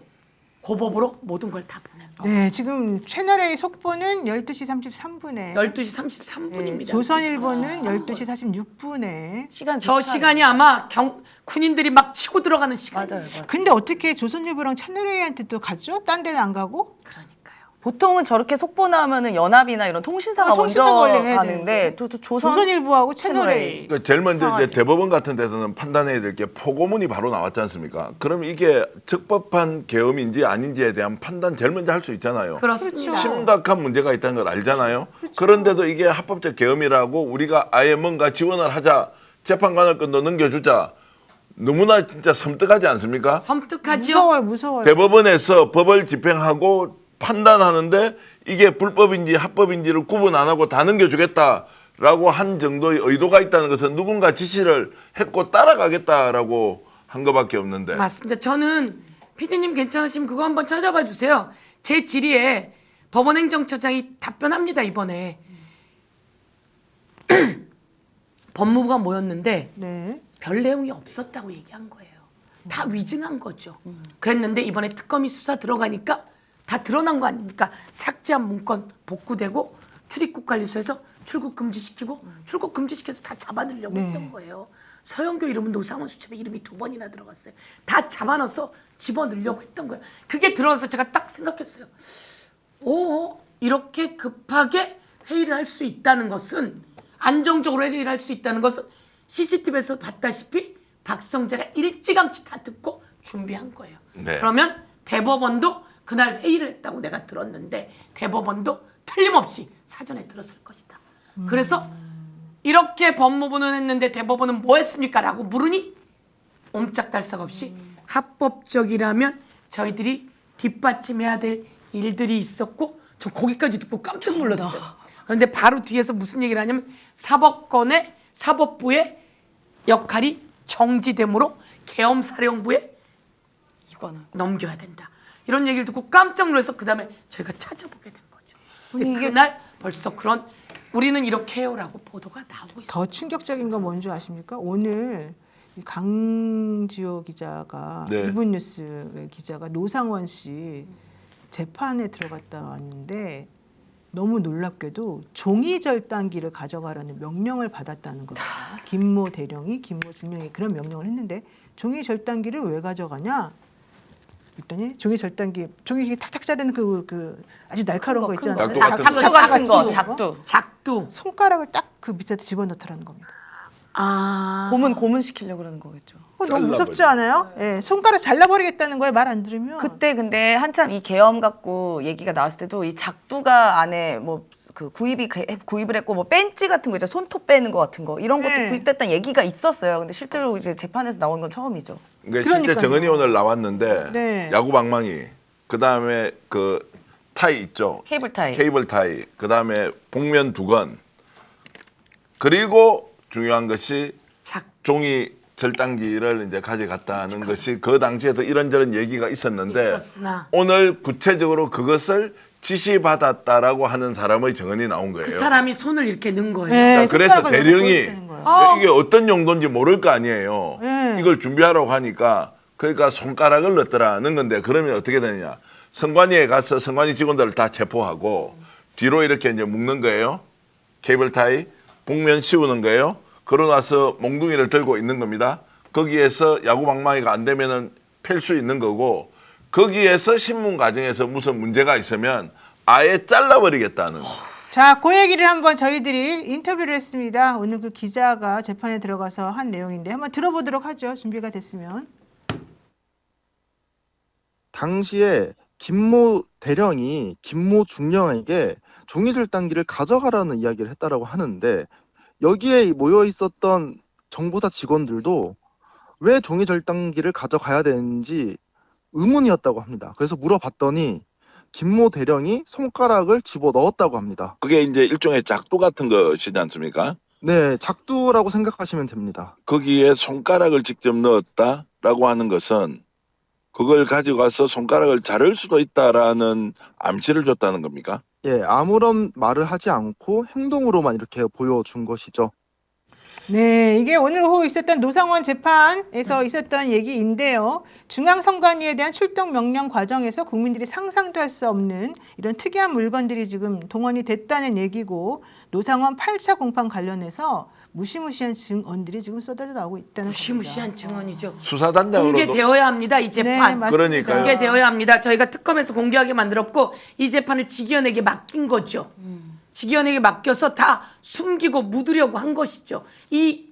고법으로 모든 걸 다 보낸 거예요. 네, 지금 채널A 속보는 12시 33분에 12시 33분입니다. 조선일보는 12시 46분에 시간 저 비슷하네요. 시간이 아마 군인들이 막 치고 들어가는 시간. 맞아요. 맞아요. 근데 어떻게 조선일보랑 채널A한테 또 갔죠? 딴 데는 안 가고? 그러니까요. 보통은 저렇게 속보 나오면은 연합이나 이런 통신사가 통신사 먼저 관리해야 가는데 또 조선일보하고 채널A. 채널A. 그러니까 제일 먼저 이제 이상하지. 대법원 같은 데서는 판단해야 될 게 포고문이 바로 나왔지 않습니까? 그럼 이게 적법한 계엄인지 아닌지에 대한 판단 제일 먼저 할 수 있잖아요. 그렇습니다. 심각한 문제가 있다는 걸 알잖아요. 그런데도 이게 합법적 계엄이라고 우리가 아예 뭔가 지원을 하자, 재판관을건도 넘겨주자. 너무나 진짜 섬뜩하지 않습니까? 섬뜩하죠. 무서워요. 대법원에서 법을 집행하고 판단하는데 이게 불법인지 합법인지를 구분 안 하고 다 넘겨주겠다라고 한 정도의 의도가 있다는 것은 누군가 지시를 했고 따라가겠다라고 한 것밖에 없는데. 맞습니다. 저는 PD님 괜찮으시면 그거 한번 찾아봐 주세요. 제 질의에 법원행정처장이 답변합니다. 이번에 법무부가 모였는데 네. 별 내용이 없었다고 얘기한 거예요. 다 위증한 거죠. 그랬는데 이번에 특검이 수사 들어가니까 다 드러난 거 아닙니까? 삭제한 문건 복구되고 출입국 관리소에서 출국 금지시키고 출국 금지시켜서 다 잡아넣으려고 했던 거예요. 서영교 이름은 노상원 수첩에 이름이 2번이나 들어갔어요. 다 잡아넣어서 집어넣으려고 했던 거예요. 그게 들어와서 제가 딱 생각했어요. 오, 이렇게 급하게 회의를 할 수 있다는 것은 안정적으로 회의를 할 수 있다는 것은 CCTV에서 봤다시피 박성재가 일찌감치 다 듣고 준비한 거예요. 네. 그러면 대법원도 그날 회의를 했다고 내가 들었는데 대법원도 틀림없이 사전에 들었을 것이다. 그래서 이렇게 법무부는 했는데 대법원은 뭐 했습니까? 라고 물으니 옴짝달싹 없이 합법적이라면 저희들이 뒷받침해야 될 일들이 있었고 저 거기까지 듣고 깜짝 놀랐어요. 그런데 바로 뒤에서 무슨 얘기를 하냐면 사법부의 역할이 정지되므로 계엄사령부에 이거는 넘겨야 된다. 이런 얘기를 듣고 깜짝 놀라서 그 다음에 저희가 찾아보게 된 거죠. 근데 이게- 그날 벌써 그런 우리는 이렇게 해요라고 보도가 나오고 있어요. 더 충격적인 건 뭔지 아십니까? 오늘 이 강지호 기자가 네. 이분뉴스 기자가 노상원 씨 재판에 들어갔다 왔는데 너무 놀랍게도 종이 절단기를 가져가라는 명령을 받았다는 겁니다. 김모 대령이 김모 중령이 그런 명령을 했는데 종이 절단기를 왜 가져가냐? 그랬더니 종이 절단기, 종이 이렇게 탁탁 자르는 그 아주 날카로운 거 있잖아요. 작두 같은 작두 같은 거, 작두. 작두. 손가락을 딱 그 밑에 집어넣더라는 겁니다. 아. 고문 시키려고 그러는 거겠죠. 너무 무섭지 않아요? 예, 손가락 잘라버리겠다는 거예요. 말 안 들으면. 그때 근데 한참 이 계엄 갖고 얘기가 나왔을 때도 이 작두가 안에 뭐 그 구입을 했고 뭐 벤치 같은 거 이제 손톱 빼는 거 같은 거 이런 것도 네. 구입됐다는 얘기가 있었어요. 근데 실제로 이제 재판에서 나온 건 처음이죠. 그러니까 실제 그러니까요. 정은이 오늘 나왔는데 네. 야구 방망이, 그 다음에 그 타이 있죠. 케이블 타이. 케이블 타이, 그 다음에 복면 2건, 그리고 중요한 것이 작. 종이 절단기를 이제 가져갔다는 것이 그 당시에도 이런저런 얘기가 있었는데 있었으나. 오늘 구체적으로 그것을 지시받았다라고 하는 사람의 증언이 나온 거예요. 그 사람이 손을 이렇게 넣은 거예요. 네, 자, 그래서 손가락을 대령이 보여주는 거예요. 이게 어떤 용도인지 모를 거 아니에요. 네. 이걸 준비하라고 하니까 그러니까 손가락을 넣더라는 건데 그러면 어떻게 되느냐? 선관위에 가서 선관위 직원들을 다 체포하고 뒤로 이렇게 이제 묶는 거예요. 케이블 타이, 복면 씌우는 거예요. 그러고 나서 몽둥이를 들고 있는 겁니다. 거기에서 야구 방망이가 안 되면은 팰 수 있는 거고 거기에서 신문 과정에서 무슨 문제가 있으면 아예 잘라버리겠다는. 자, 그 얘기를 한번 저희들이 인터뷰를 했습니다. 오늘 그 기자가 재판에 들어가서 한 내용인데 한번 들어보도록 하죠. 준비가 됐으면. 당시에 김모 대령이 김모 중령에게 종이절단기를 가져가라는 이야기를 했다라고 하는데 여기에 모여 있었던 정보사 직원들도 왜 종이절단기를 가져가야 되는지 의문이었다고 합니다. 그래서 물어봤더니 김모 대령이 손가락을 집어 넣었다고 합니다. 그게 이제 일종의 작두 같은 것이지 않습니까? 네, 작두라고 생각하시면 됩니다. 거기에 손가락을 직접 넣었다라고 하는 것은 그걸 가지고 가서 손가락을 자를 수도 있다라는 암시를 줬다는 겁니까? 예, 아무런 말을 하지 않고 행동으로만 이렇게 보여준 것이죠. 네, 이게 오늘 오후 있었던 노상원 재판에서 있었던 얘기인데요. 중앙선관위에 대한 출동 명령 과정에서 국민들이 상상도 할 수 없는 이런 특이한 물건들이 지금 동원이 됐다는 얘기고 노상원 8차 공판 관련해서 무시무시한 증언들이 지금 쏟아져 나오고 있다는 무시무시한 겁니다. 증언이죠. 수사단장으로도 공개되어야 합니다. 이 네, 재판. 맞습니다. 그러니까요. 공개되어야 합니다. 저희가 특검에서 공개하게 만들었고 이 재판을 직위원에게 맡긴 거죠. 직위원에게 맡겨서 다 숨기고 묻으려고 한 것이죠. 이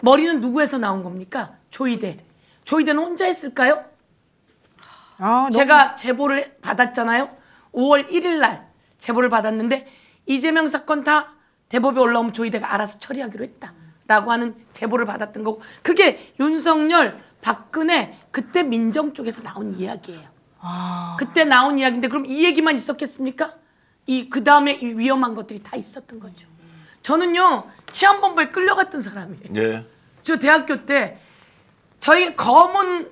머리는 누구에서 나온 겁니까? 조이대. 조이대는 혼자 했을까요? 아, 너무 제가 제보를 받았잖아요. 5월 1일 날 제보를 받았는데 이재명 사건 다 대법에 올라오면 조이대가 알아서 처리하기로 했다라고 하는 제보를 받았던 거고 그게 윤석열, 박근혜 그때 민정 쪽에서 나온 이야기예요. 그때 나온 이야기인데 그럼 이 얘기만 있었겠습니까? 그 다음에 위험한 것들이 다 있었던 거죠. 저는요 치안본부에 끌려갔던 사람이에요. 예. 저 대학교 때 저희 검은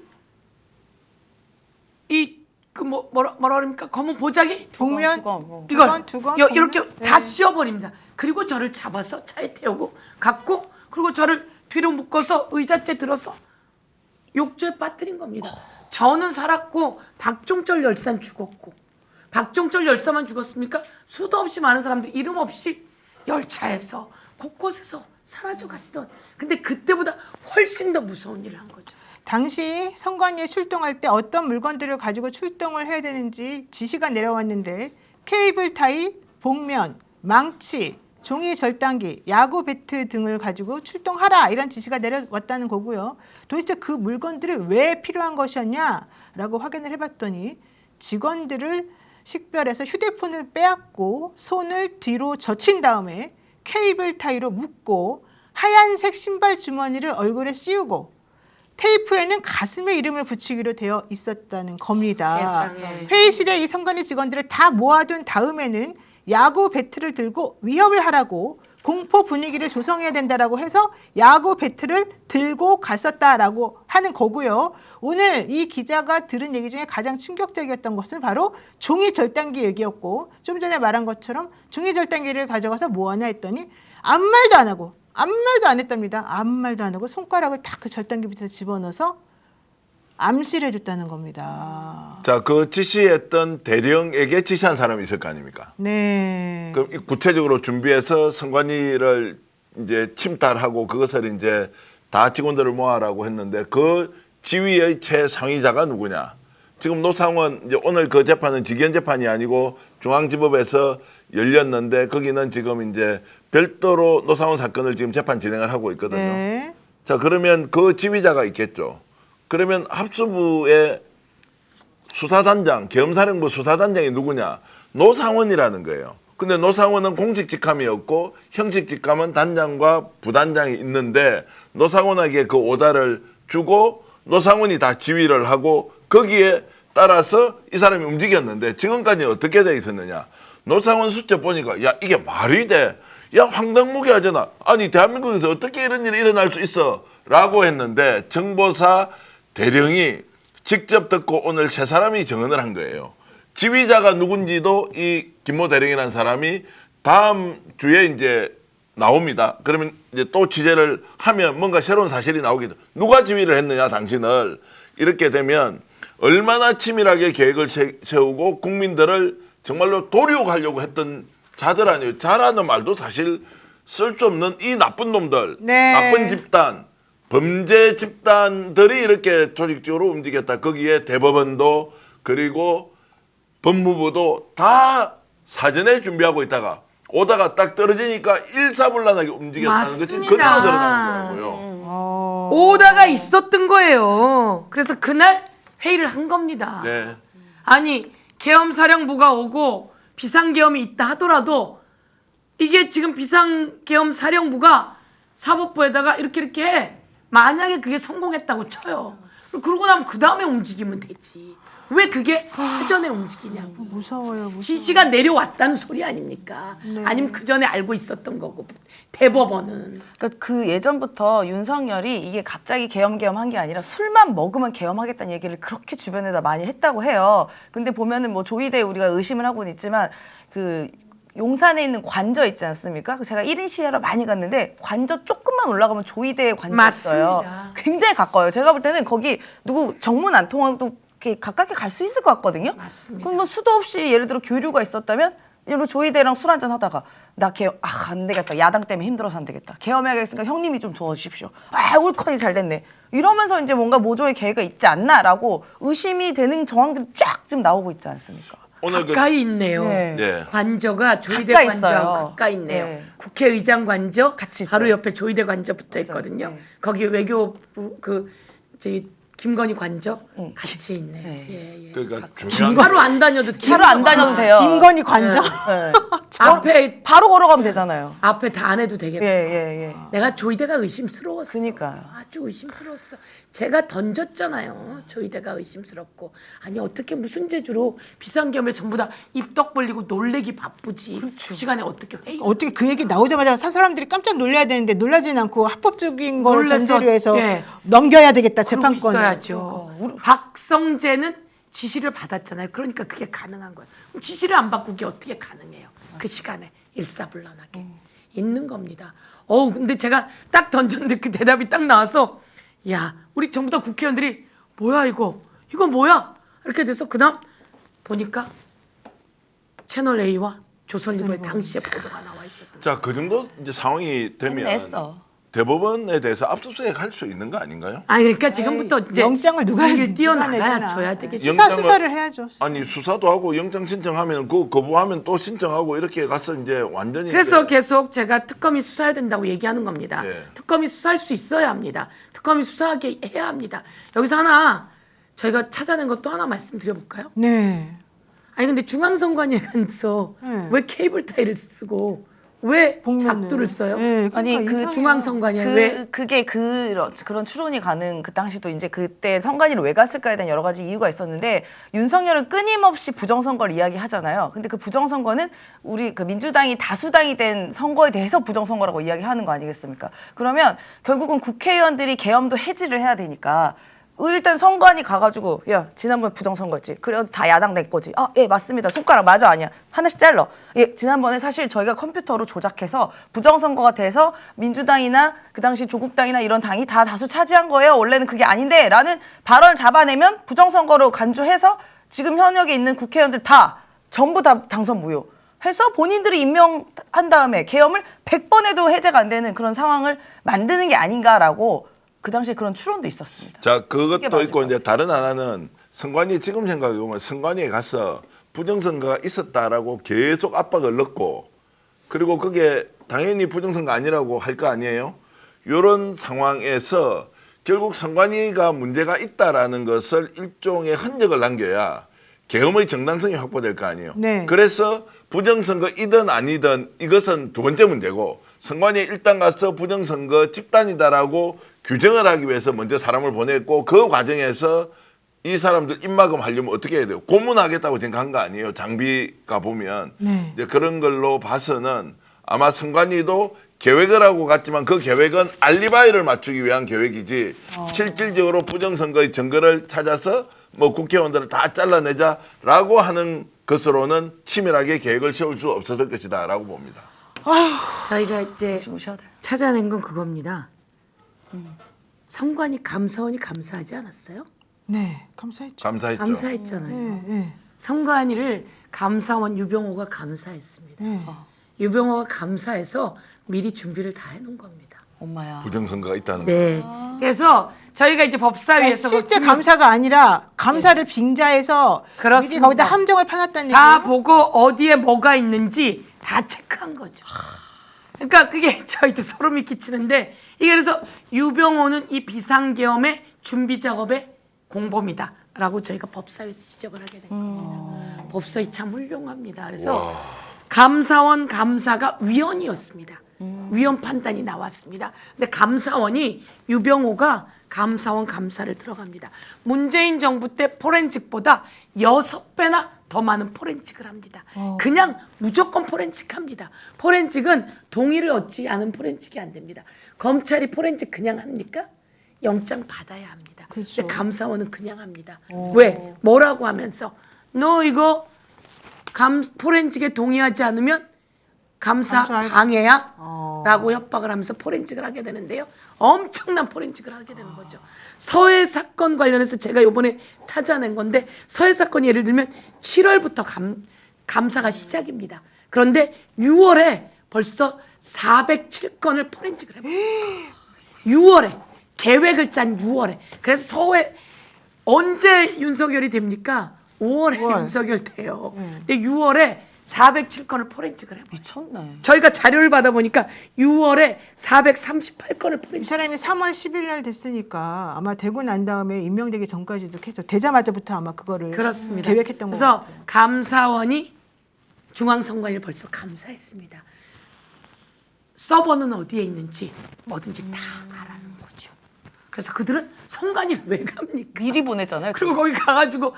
뭐라 그럽니까? 검은 보자기? 복면 두건. 이걸 두건, 이렇게 복면? 다 네. 씌워버립니다. 그리고 저를 잡아서 차에 태우고 갔고 그리고 저를 뒤로 묶어서 의자째 들어서 욕조에 빠뜨린 겁니다. 저는 살았고 박종철 열사는 죽었고 박종철 열사만 죽었습니까? 수도 없이 많은 사람들 이름 없이 열차에서 곳곳에서 사라져갔던 근데 그때보다 훨씬 더 무서운 일을 한 거죠. 당시 선관위에 출동할 때 어떤 물건들을 가지고 출동을 해야 되는지 지시가 내려왔는데 케이블 타이, 복면, 망치, 종이 절단기, 야구 배트 등을 가지고 출동하라 이런 지시가 내려왔다는 거고요. 도대체 그 물건들이 왜 필요한 것이었냐라고 확인을 해봤더니 직원들을 식별해서 휴대폰을 빼앗고 손을 뒤로 젖힌 다음에 케이블 타이로 묶고 하얀색 신발 주머니를 얼굴에 씌우고 테이프에는 가슴에 이름을 붙이기로 되어 있었다는 겁니다. 세상에. 회의실에 이 선관위 직원들을 다 모아둔 다음에는 야구 배트를 들고 위협을 하라고 공포 분위기를 조성해야 된다라고 해서 야구 배트를 들고 갔었다라고 하는 거고요. 오늘 이 기자가 들은 얘기 중에 가장 충격적이었던 것은 바로 종이 절단기 얘기였고 좀 전에 말한 것처럼 종이 절단기를 가져가서 뭐 하냐 했더니 아무 말도 안 하고 아무 말도 안 했답니다. 아무 말도 안 하고 손가락을 딱 그 절단기 밑에 집어넣어서 암시를 해줬다는 겁니다. 자, 그 지시했던 대령에게 지시한 사람이 있을 거 아닙니까? 네. 그럼 이 구체적으로 준비해서 선관위를 이제 침탈하고 그것을 이제 다 직원들을 모아라고 했는데 그 지위의 최상위자가 누구냐? 지금 노상원 이제 오늘 그 재판은 직연 재판이 아니고 중앙지법에서 열렸는데 거기는 지금 이제 별도로 노상원 사건을 지금 재판 진행을 하고 있거든요. 네. 자, 그러면 그 지휘자가 있겠죠. 그러면 합수부의 수사단장, 계엄사령부 수사단장이 누구냐? 노상원이라는 거예요. 근데 노상원은 공식 직함이었고 형식 직함은 단장과 부단장이 있는데 노상원에게 그 오다를 주고 노상원이 다 지휘를 하고 거기에 따라서 이 사람이 움직였는데 지금까지 어떻게 돼 있었느냐? 노상원 수첩 보니까 야 이게 말이 돼? 야 황당무계하잖아. 아니 대한민국에서 어떻게 이런 일이 일어날 수 있어? 라고 했는데 정보사 대령이 직접 듣고 오늘 세 사람이 증언을 한 거예요. 지휘자가 누군지도 이 김모 대령이라는 사람이 다음 주에 이제 나옵니다. 그러면 이제 또 취재를 하면 뭔가 새로운 사실이 나오겠죠. 누가 지휘를 했느냐 당신을. 이렇게 되면 얼마나 치밀하게 계획을 세우고 국민들을 정말로 도륙하려고 했던 자들 아니에요. 자라는 말도 사실 쓸 수 없는 이 나쁜 놈들, 네. 나쁜 집단, 범죄 집단들이 이렇게 조직적으로 움직였다. 거기에 대법원도 그리고 법무부도 다 사전에 준비하고 있다가 오다가 딱 떨어지니까 일사불란하게 움직였다는 것이 맞습니다. 그대로 드러나는 거라고요. 오다가 있었던 거예요. 그래서 그날 회의를 한 겁니다. 네. 아니 계엄사령부가 오고 비상계엄이 있다 하더라도 이게 지금 비상계엄사령부가 사법부에다가 이렇게 해. 만약에 그게 성공했다고 쳐요. 그러고 나면 그 다음에 움직이면 되지. 왜 그게 사전에 움직이냐고. 무서워요. 지시가 내려왔다는 소리 아닙니까? 네. 아니면 그 전에 알고 있었던 거고 대법원은. 그러니까 그 예전부터 윤석열이 이게 갑자기 계엄한 게 아니라 술만 먹으면 계엄하겠다는 얘기를 그렇게 주변에다 많이 했다고 해요. 근데 보면은 뭐 조이대 우리가 의심을 하고는 있지만 그 용산에 있는 관저 있지 않습니까? 제가 1인 시위하러 많이 갔는데 관저 조금만 올라가면 조이대 관저 있어요. 맞습니다. 굉장히 가까워요. 제가 볼 때는 거기 누구 정문 안 통하고 이렇게 가깝게 갈 수 있을 것 같거든요. 맞습니다. 그럼 뭐 수도 없이 예를 들어 교류가 있었다면 예를 조이대랑 술 한잔 하다가 나 계엄 안 되겠다. 야당 때문에 힘들어서 안 되겠다. 계엄해야겠으니까 형님이 좀 도와주십시오. 울커니 잘 됐네. 이러면서 이제 뭔가 모조의 계획이 있지 않나라고 의심이 되는 정황들이 쫙 지금 나오고 있지 않습니까? 오늘 가까이 있네요. 네. 예. 관저가 조이대 가까이 관저하고 있어요. 가까이 있네요. 네. 국회의장 관저 같이 있어요. 바로 옆에 조이대 관저 붙어 맞아요. 있거든요. 네. 거기 외교부 그 저희 김건희 관저 같이 있네요. 네. 예, 예. 그러니까 중요한 차로 안 다녀도 차로 안 다녀도 돼요. 김건희 관저. 네. 앞에 바로 걸어가면 되잖아요. 앞에 다 안 해도 되겠다. 예. 내가 조이대가 의심스러웠어. 그니까요. 아주 의심스러웠어. 제가 던졌잖아요. 조이대가 의심스럽고. 아니 어떻게 무슨 재주로 비상계엄에 전부 다 입덕 벌리고 놀래기 바쁘지. 그 시간에 어떻게 회의? 어떻게 그 얘기 나오자마자 사람들이 깜짝 놀라야 되는데 놀라진 않고 합법적인 걸 놀라서, 전제로 해서 예. 넘겨야 되겠다 그러고 재판권을. 있어야죠. 박성재는 지시를 받았잖아요. 그러니까 그게 가능한 거예요. 그럼 지시를 안 받고 그게 어떻게 가능해요? 그 시간에 일사불란하게 있는 겁니다. 근데 제가 딱 던졌는데 그 대답이 딱 나와서 야 우리 전부 다 국회의원들이 뭐야 이거 뭐야 이렇게 돼서 그다음 보니까 채널 A와 조선일보에 당시에 보도가 나와 있었던 자, 그 정도 이제 상황이 되면 했어. 대법원에 대해서 압수수색 할 수 있는 거 아닌가요? 아니 그러니까 지금부터 이제 영장을 누가 일 뛰어나가야 내잖아. 줘야 되겠죠. 수사를 해야죠. 아니 수사도 하고 영장 신청하면 그 거부하면 또 신청하고 이렇게 가서 이제 완전히 그래서 이제 계속 제가 특검이 수사해야 된다고 얘기하는 겁니다. 예. 특검이 수사할 수 있어야 합니다. 특검이 수사하게 해야 합니다. 여기서 하나 저희가 찾아낸 것도 하나 말씀드려볼까요? 네. 아니 근데 중앙선관위에 가서 왜 케이블 타이를 쓰고 왜 복면을. 작두를 써요? 네, 그러니까 아니 그 이상해요. 중앙선관위에 왜 그게 그런 추론이 가는 그 당시도 이제 그때 선관위를 왜 갔을까에 대한 여러 가지 이유가 있었는데 윤석열은 끊임없이 부정선거를 이야기하잖아요. 근데 그 부정선거는 우리 그 민주당이 다수당이 된 선거에 대해서 부정선거라고 이야기하는 거 아니겠습니까? 그러면 결국은 국회의원들이 계엄도 해지를 해야 되니까 일단 선관위 가가지고 야 지난번에 부정선거였지 그래서 다 야당 내 거지 예 맞습니다 손가락 맞아 아니야 하나씩 잘라 예 지난번에 사실 저희가 컴퓨터로 조작해서 부정선거가 돼서 민주당이나 그 당시 조국당이나 이런 당이 다 다수 차지한 거예요 원래는 그게 아닌데 라는 발언을 잡아내면 부정선거로 간주해서 지금 현역에 있는 국회의원들 다 전부 다 당선 무효 해서 본인들이 임명한 다음에 계엄을 100번 해도 해제가 안 되는 그런 상황을 만드는 게 아닌가라고 그 당시에 그런 추론도 있었습니다. 자 이게 그것도 맞을 있고 것 이제 다른 하나는 선관위 지금 생각해 보면 선관위에 가서 부정선거가 있었다라고 계속 압박을 넣고 그리고 그게 당연히 부정선거 아니라고 할 거 아니에요. 이런 상황에서 결국 선관위가 문제가 있다라는 것을 일종의 흔적을 남겨야 계엄의 정당성이 확보될 거 아니에요. 네. 그래서 부정선거이든 아니든 이것은 두 번째 문제고 선관위에 일단 가서 부정선거 집단이다라고 규정을 하기 위해서 먼저 사람을 보냈고 그 과정에서 이 사람들 입막음 하려면 어떻게 해야 돼요? 고문하겠다고 지금 간 거 아니에요. 장비가 보면 네. 이제 그런 걸로 봐서는 아마 선관위도 계획을 하고 갔지만 그 계획은 알리바이를 맞추기 위한 계획이지 실질적으로 부정선거의 증거를 찾아서 뭐 국회의원들을 다 잘라내자라고 하는 것으로는 치밀하게 계획을 세울 수 없었을 것이다라고 봅니다. 저희가 이제 무시하다. 찾아낸 건 그겁니다. 선관위 감사원이 감사하지 않았어요? 네, 감사했죠. 감사했죠. 감사했잖아요. 네, 네. 선관위를 감사원 유병호가 감사했습니다. 네. 유병호가 감사해서 미리 준비를 다 해놓은 겁니다. 엄마야. 부정선거가 있다는 거. 네. 그래서 저희가 이제 법사위에서 그러니까 실제 그 감사가 아니라 감사를 빙자해서 미리 그렇습니다. 거기다 함정을 파놨다는 다 얘기예요. 보고 어디에 뭐가 있는지 다 체크한 거죠. 그러니까 그게 저희도 소름이 끼치는데 이게 그래서 유병호는 이 비상계엄의 준비 작업의 공범이다라고 저희가 법사위에서 지적을 하게 된 겁니다. 법사위 참 훌륭합니다. 그래서 감사원 감사가 위헌이었습니다. 위헌 판단이 나왔습니다. 근데 감사원이 유병호가 감사원 감사를 들어갑니다. 문재인 정부 때 포렌식보다 6배나 더 많은 포렌식을 합니다. 그냥 무조건 포렌식합니다. 포렌식은 동의를 얻지 않은 포렌식이 안 됩니다. 검찰이 포렌식 그냥 합니까? 영장 받아야 합니다. 그렇죠. 근데 감사원은 그냥 합니다. 왜? 뭐라고 하면서 너 이거 포렌식에 동의하지 않으면 감사 감사할- 방해야? 라고 협박을 하면서 포렌식을 하게 되는데요. 엄청난 포렌식을 하게 되는 거죠. 서해 사건 관련해서 제가 이번에 찾아낸 건데 서해 사건이 예를 들면 7월부터 감사가 시작입니다. 그런데 6월에 벌써 407건을 포렌식을 해요. 6월에 계획을 짠 6월에. 그래서 서해 언제 윤석열이 됩니까? 5월에 5월. 윤석열 돼요. 근데 6월에 407건을 포렌식을 해요. 미쳤네. 저희가 자료를 받아보니까 6월에 438건을 이 포렌식. 사람이 3월 10일 날 됐으니까 아마 되고 난 다음에 임명되기 전까지도 계속 되자마자부터 아마 그거를 그렇습니다. 계획했던 거 그래서 같아요. 감사원이 중앙선관위를 벌써 감사했습니다. 서버는 어디에 있는지 뭐든지 다 알아는 거죠. 그래서 그들은 선관위를 왜 갑니까? 미리 보냈잖아요. 그리고 거기 가가지고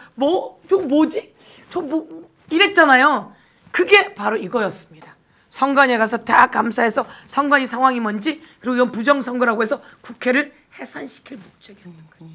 저 뭐지? 저 뭐 이랬잖아요. 그게 바로 이거였습니다. 선관위에 가서 다 감사해서 선관위 상황이 뭔지 그리고 이건 부정선거라고 해서 국회를 해산시킬 목적이었던 거죠.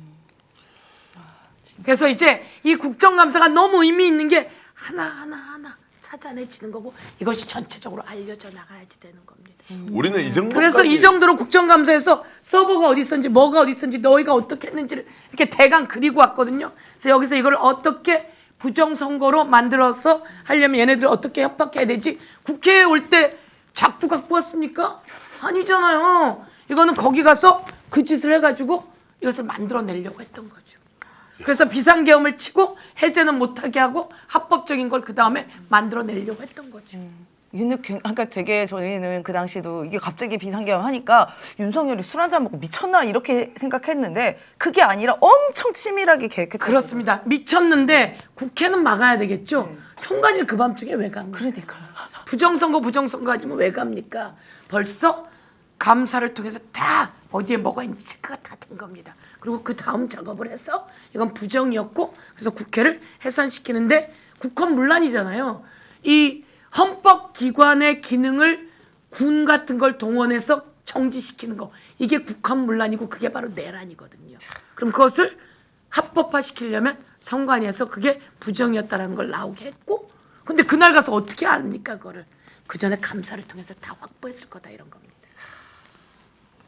그래서 이제 이 국정감사가 너무 의미 있는 게 하나하나 찾아내지는 거고 이것이 전체적으로 알려져 나가야지 되는 겁니다. 우리는 이 정도 그래서 이 정도로 국정감사에서 서버가 어디 있었는지 뭐가 어디 있었는지 너희가 어떻게 했는지를 이렇게 대강 그리고 왔거든요. 그래서 여기서 이걸 어떻게 부정선거로 만들어서 하려면 얘네들을 어떻게 협박해야 되지? 국회에 올 때 작두 갖고 왔습니까? 아니잖아요. 이거는 거기 가서 그 짓을 해가지고 이것을 만들어내려고 했던 거죠. 그래서 비상계엄을 치고 해제는 못하게 하고 합법적인 걸 그 다음에 만들어내려고 했던 거죠. 그러니까 되게 저희는 그 당시도 이게 갑자기 비상계엄 하니까 윤석열이 술 한잔 먹고 미쳤나 이렇게 생각했는데 그게 아니라 엄청 치밀하게 계획했던 그렇습니다. 미쳤는데 국회는 막아야 되겠죠. 선관위를 그 밤중에 왜 갑니까? 그러니까. 부정선거 하지만 왜 갑니까? 벌써 감사를 통해서 다 어디에 뭐가 있는지 체크가 다 된 겁니다. 그리고 그 다음 작업을 해서 이건 부정이었고 그래서 국회를 해산시키는데 국헌문란이잖아요. 이 헌법기관의 기능을 군 같은 걸 동원해서 정지시키는 거 이게 국헌문란이고 그게 바로 내란이거든요. 그럼 그것을 합법화시키려면 선관위에서 그게 부정이었다라는 걸 나오게 했고 근데 그날 가서 어떻게 압니까 그거를. 그 전에 감사를 통해서 다 확보했을 거다 이런 겁니다.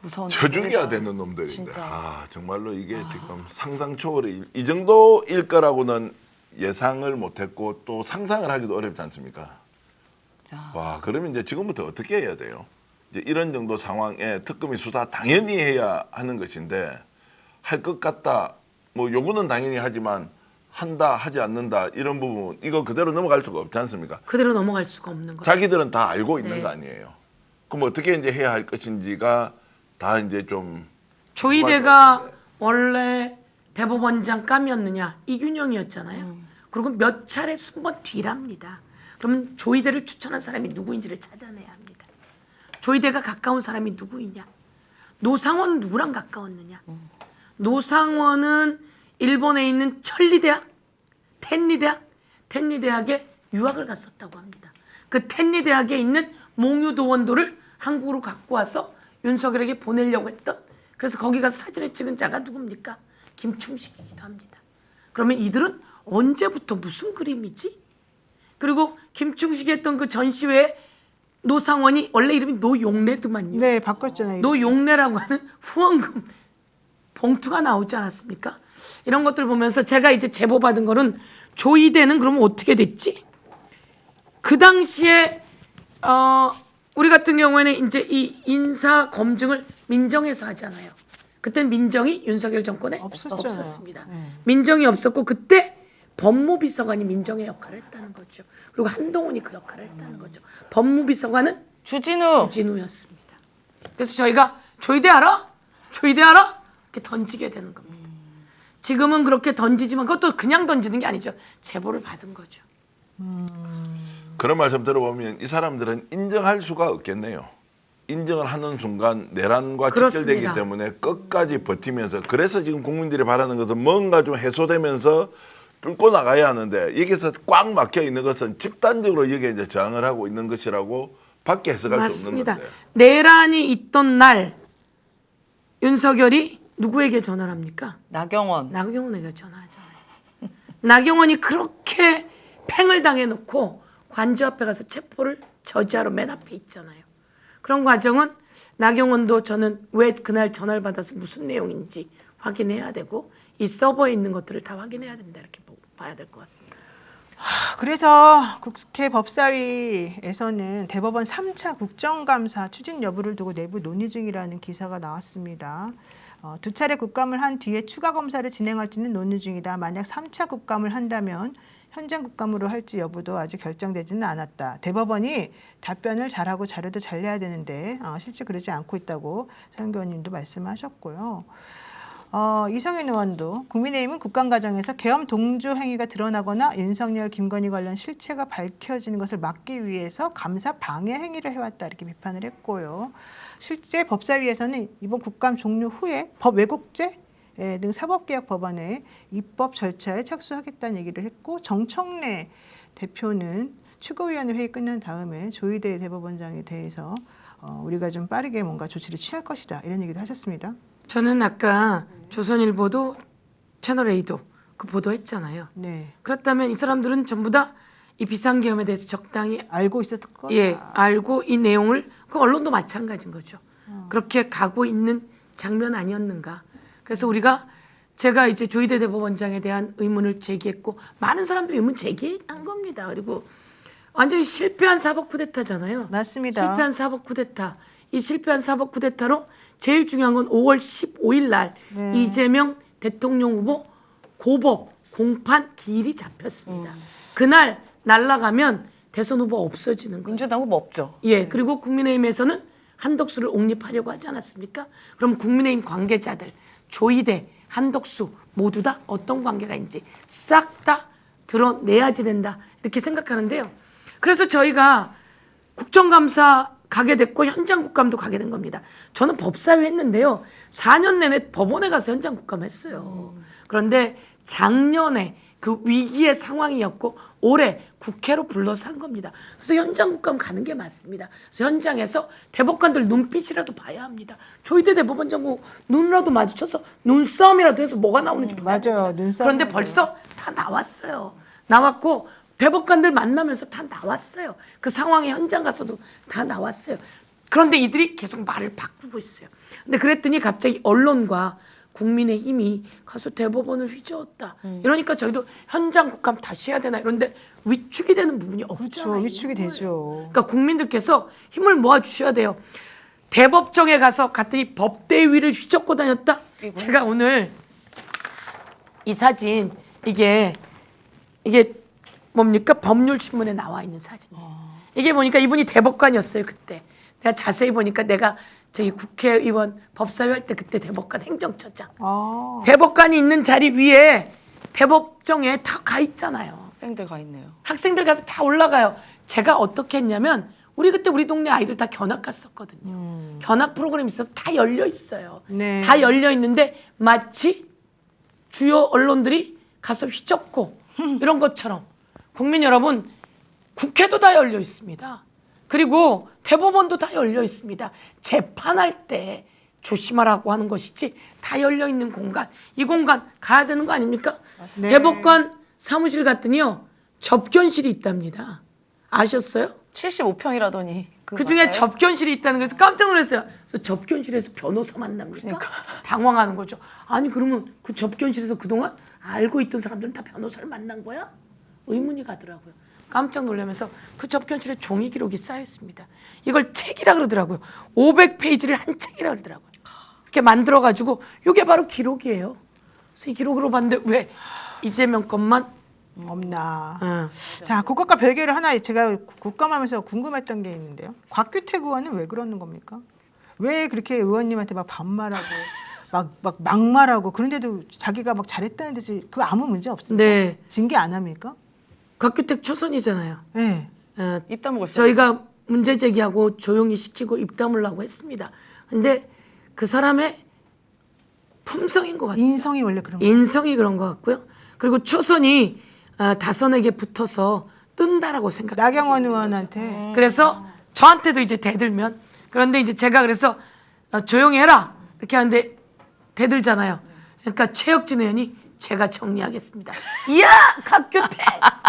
무서운 쳐죽여야 되는 놈들인데 진짜. 정말로 이게 지금 상상 초월의 이 정도일 거라고는 예상을 못했고 또 상상을 하기도 어렵지 않습니까? 와 그러면 이제 지금부터 어떻게 해야 돼요? 이제 이런 정도 상황에 특검이 수사 당연히 해야 하는 것인데 할 것 같다 뭐 요구는 당연히 하지만 한다 하지 않는다 이런 부분 이거 그대로 넘어갈 수가 없지 않습니까? 그대로 넘어갈 수가 없는 거죠. 자기들은 다 알고 있는 네. 거 아니에요. 그럼 어떻게 이제 해야 할 것인지가 다 이제 좀 조희대가 원래 대법원장 감이었느냐 이균영이었잖아요. 그리고 몇 차례 순번 뒤랍니다. 그러면 조희대를 추천한 사람이 누구인지를 찾아내야 합니다. 조희대가 가까운 사람이 누구이냐? 노상원은 누구랑 가까웠느냐? 노상원은 일본에 있는 천리대학, 텐리대학에 유학을 갔었다고 합니다. 그 텐리대학에 있는 몽유도원도를 한국으로 갖고 와서 윤석열에게 보내려고 했던, 그래서 거기 가서 사진을 찍은 자가 누굽니까? 김충식이기도 합니다. 그러면 이들은 언제부터 무슨 그림이지? 그리고 김충식이 했던 그 전시회에 노상원이 원래 이름이 노용래더만요. 네, 바꿨잖아요. 노용래라고 하는 후원금 봉투가 나오지 않았습니까? 이런 것들 보면서 제가 이제 제보 받은 거는 조희대는 그러면 어떻게 됐지? 그 당시에 우리 같은 경우에는 이제 이 인사 검증을 민정에서 하잖아요. 그때는 민정이 윤석열 정권에 없었잖아요. 없었습니다. 네. 민정이 없었고 그때 법무비서관이 민정의 역할을 했다는 거죠. 그리고 한동훈이 그 역할을 했다는 거죠. 법무비서관은 주진우였습니다. 그래서 저희가 조희대 알아? 조희대 알아? 이렇게 던지게 되는 겁니다. 지금은 그렇게 던지지만 그것도 그냥 던지는 게 아니죠. 제보를 받은 거죠. 그런 말씀 들어보면 이 사람들은 인정할 수가 없겠네요. 인정을 하는 순간 내란과 그렇습니다. 직결되기 때문에 끝까지 버티면서 그래서 지금 국민들이 바라는 것은 뭔가 좀 해소되면서 뚫고 나가야 하는데 여기서 꽉 막혀 있는 것은 집단적으로 여기에 이제 저항을 하고 있는 것이라고 밖에 해석할 수 없는 맞습니다. 건데. 내란이 있던 날 윤석열이 누구에게 전화를 합니까? 나경원에게 전화하잖아요. 나경원이 그렇게 팽을 당해놓고 관저 앞에 가서 체포를 저지하러 맨 앞에 있잖아요. 그런 과정은 나경원도 저는 왜 그날 전화를 받아서 무슨 내용인지 확인해야 되고 이 서버에 있는 것들을 다 확인해야 된다 이렇게 봐야 될 것 같습니다. 그래서 국회 법사위에서는 대법원 3차 국정감사 추진 여부를 두고 내부 논의 중이라는 기사가 나왔습니다. 두 차례 국감을 한 뒤에 추가 검사를 진행할지는 논의 중이다. 만약 3차 국감을 한다면 현장 국감으로 할지 여부도 아직 결정되지는 않았다. 대법원이 답변을 잘하고 자료도 잘 내야 되는데 실제 그러지 않고 있다고 서영교 의원님도 말씀하셨고요. 이성윤 의원도 국민의힘은 국감 과정에서 계엄 동조 행위가 드러나거나 윤석열, 김건희 관련 실체가 밝혀지는 것을 막기 위해서 감사 방해 행위를 해왔다 이렇게 비판을 했고요. 실제 법사위에서는 이번 국감 종료 후에 법 왜곡죄 등 사법개혁 법안의 입법 절차에 착수하겠다는 얘기를 했고 정청래 대표는 최고위원회 회의 끝난 다음에 조희대 대법원장에 대해서 우리가 좀 빠르게 뭔가 조치를 취할 것이다 이런 얘기도 하셨습니다. 저는 아까 조선일보도 채널A도 그 보도했잖아요. 네, 그렇다면 이 사람들은 전부 다 이 비상계엄에 대해서 적당히 알고 있었을 거다. 알고 이 내용을 그 언론도 마찬가지인 거죠. 그렇게 가고 있는 장면 아니었는가. 그래서 제가 이제 조희대 대법원장에 대한 의문을 제기했고 많은 사람들이 의문 제기한 겁니다. 그리고 완전히 실패한 사법 쿠데타잖아요. 맞습니다. 실패한 사법 쿠데타. 이 실패한 사법 쿠데타로 제일 중요한 건 5월 15일 날 이재명 대통령 후보 고법 공판 기일이 잡혔습니다. 그날 날아가면 대선 후보 없어지는 거예요. 민주당 후보 없죠. 예, 그리고 국민의힘에서는 한덕수를 옹립하려고 하지 않았습니까? 그럼 국민의힘 관계자들, 조희대, 한덕수 모두 다 어떤 관계가 있는지 싹 다 드러내야지 된다 이렇게 생각하는데요. 그래서 저희가 국정감사 가게 됐고 현장 국감도 가게 된 겁니다. 저는 법사위 했는데요. 4년 내내 법원에 가서 현장 국감했어요. 그런데 작년에 그 위기의 상황이었고 올해 국회로 불러서 한 겁니다. 그래서 현장 국감 가는 게 맞습니다. 그래서 현장에서 대법관들 눈빛이라도 봐야 합니다. 조희대 대법원장 눈이라도 마주쳐서 눈싸움이라도 해서 뭐가 나오는지 봐야 맞아요. 됩니다. 눈싸움 그런데 해야 벌써 다 나왔어요. 나왔고 대법관들 만나면서 다 나왔어요. 그 상황에 현장 가서도 다 나왔어요. 그런데 이들이 계속 말을 바꾸고 있어요. 근데 그랬더니 갑자기 언론과 국민의힘이 가서 대법원을 휘저었다. 이러니까 저희도 현장 국감 다시 해야 되나 이런데 위축이 되는 부분이 없잖아요. 그렇죠. 위축이 되죠. 그러니까 국민들께서 힘을 모아 주셔야 돼요. 대법정에 가서 갔더니 법대위를 휘젓고 다녔다. 제가 오늘 이 사진 이게 뭡니까? 법률신문에 나와 있는 사진이에요. 이게 보니까 이분이 대법관이었어요 그때. 내가 자세히 보니까 내가 저기 국회의원 법사위 할 때 그때 대법관 행정처장. 아. 대법관이 있는 자리 위에 대법정에 다 가 있잖아요. 학생들 가 있네요. 학생들 가서 다 올라가요. 제가 어떻게 했냐면 우리 그때 우리 동네 아이들 다 견학 갔었거든요. 견학 프로그램이 있어서 다 열려 있어요. 네. 다 열려 있는데 마치 주요 언론들이 가서 휘젓고 이런 것처럼 국민 여러분 국회도 다 열려 있습니다. 그리고 대법원도 다 열려 있습니다. 재판할 때 조심하라고 하는 것이지 다 열려 있는 공간. 이 공간 가야 되는 거 아닙니까? 네. 대법관 사무실 갔더니요. 접견실이 있답니다. 아셨어요? 75평이라더니 그 중에 접견실이 있다는 거에서 깜짝 놀랐어요. 그래서 접견실에서 변호사 만납니까? 당황하는 거죠. 아니 그러면 그 접견실에서 그동안 알고 있던 사람들은 다 변호사를 만난 거야? 의문이 가더라고요. 깜짝 놀라면서 그 접견실에 종이 기록이 쌓여 있습니다. 이걸 책이라 그러더라고요. 500페이지를 한 책이라 그러더라고요. 이렇게 만들어가지고 이게 바로 기록이에요. 그래서 이 기록으로 봤는데 왜 이재명 것만 없나. 자, 그것과 별개로 하나 제가 국감하면서 궁금했던 게 있는데요. 곽규택 의원은 왜 그러는 겁니까? 왜 그렇게 의원님한테 막 반말하고 막 막말하고 그런데도 자기가 막 잘했다는 듯이 그 아무 문제 없습니까? 네. 징계 안 합니까? 곽규택 초선이잖아요. 네. 입 다물고 있어요. 저희가 문제 제기하고 조용히 시키고 입 다물라고 했습니다. 근데 그 사람의 품성인 것 같아요. 인성이 원래 그런 거. 인성이 그런 것 같고요. 그리고 초선이 다선에게 붙어서 뜬다라고 생각해요. 나경원 의원한테 그래서 저한테도 이제 대들면 그런데 이제 제가 그래서 조용히 해라 이렇게 하는데 대들잖아요. 그러니까 최혁진 의원이 제가 정리하겠습니다. 이야 곽규택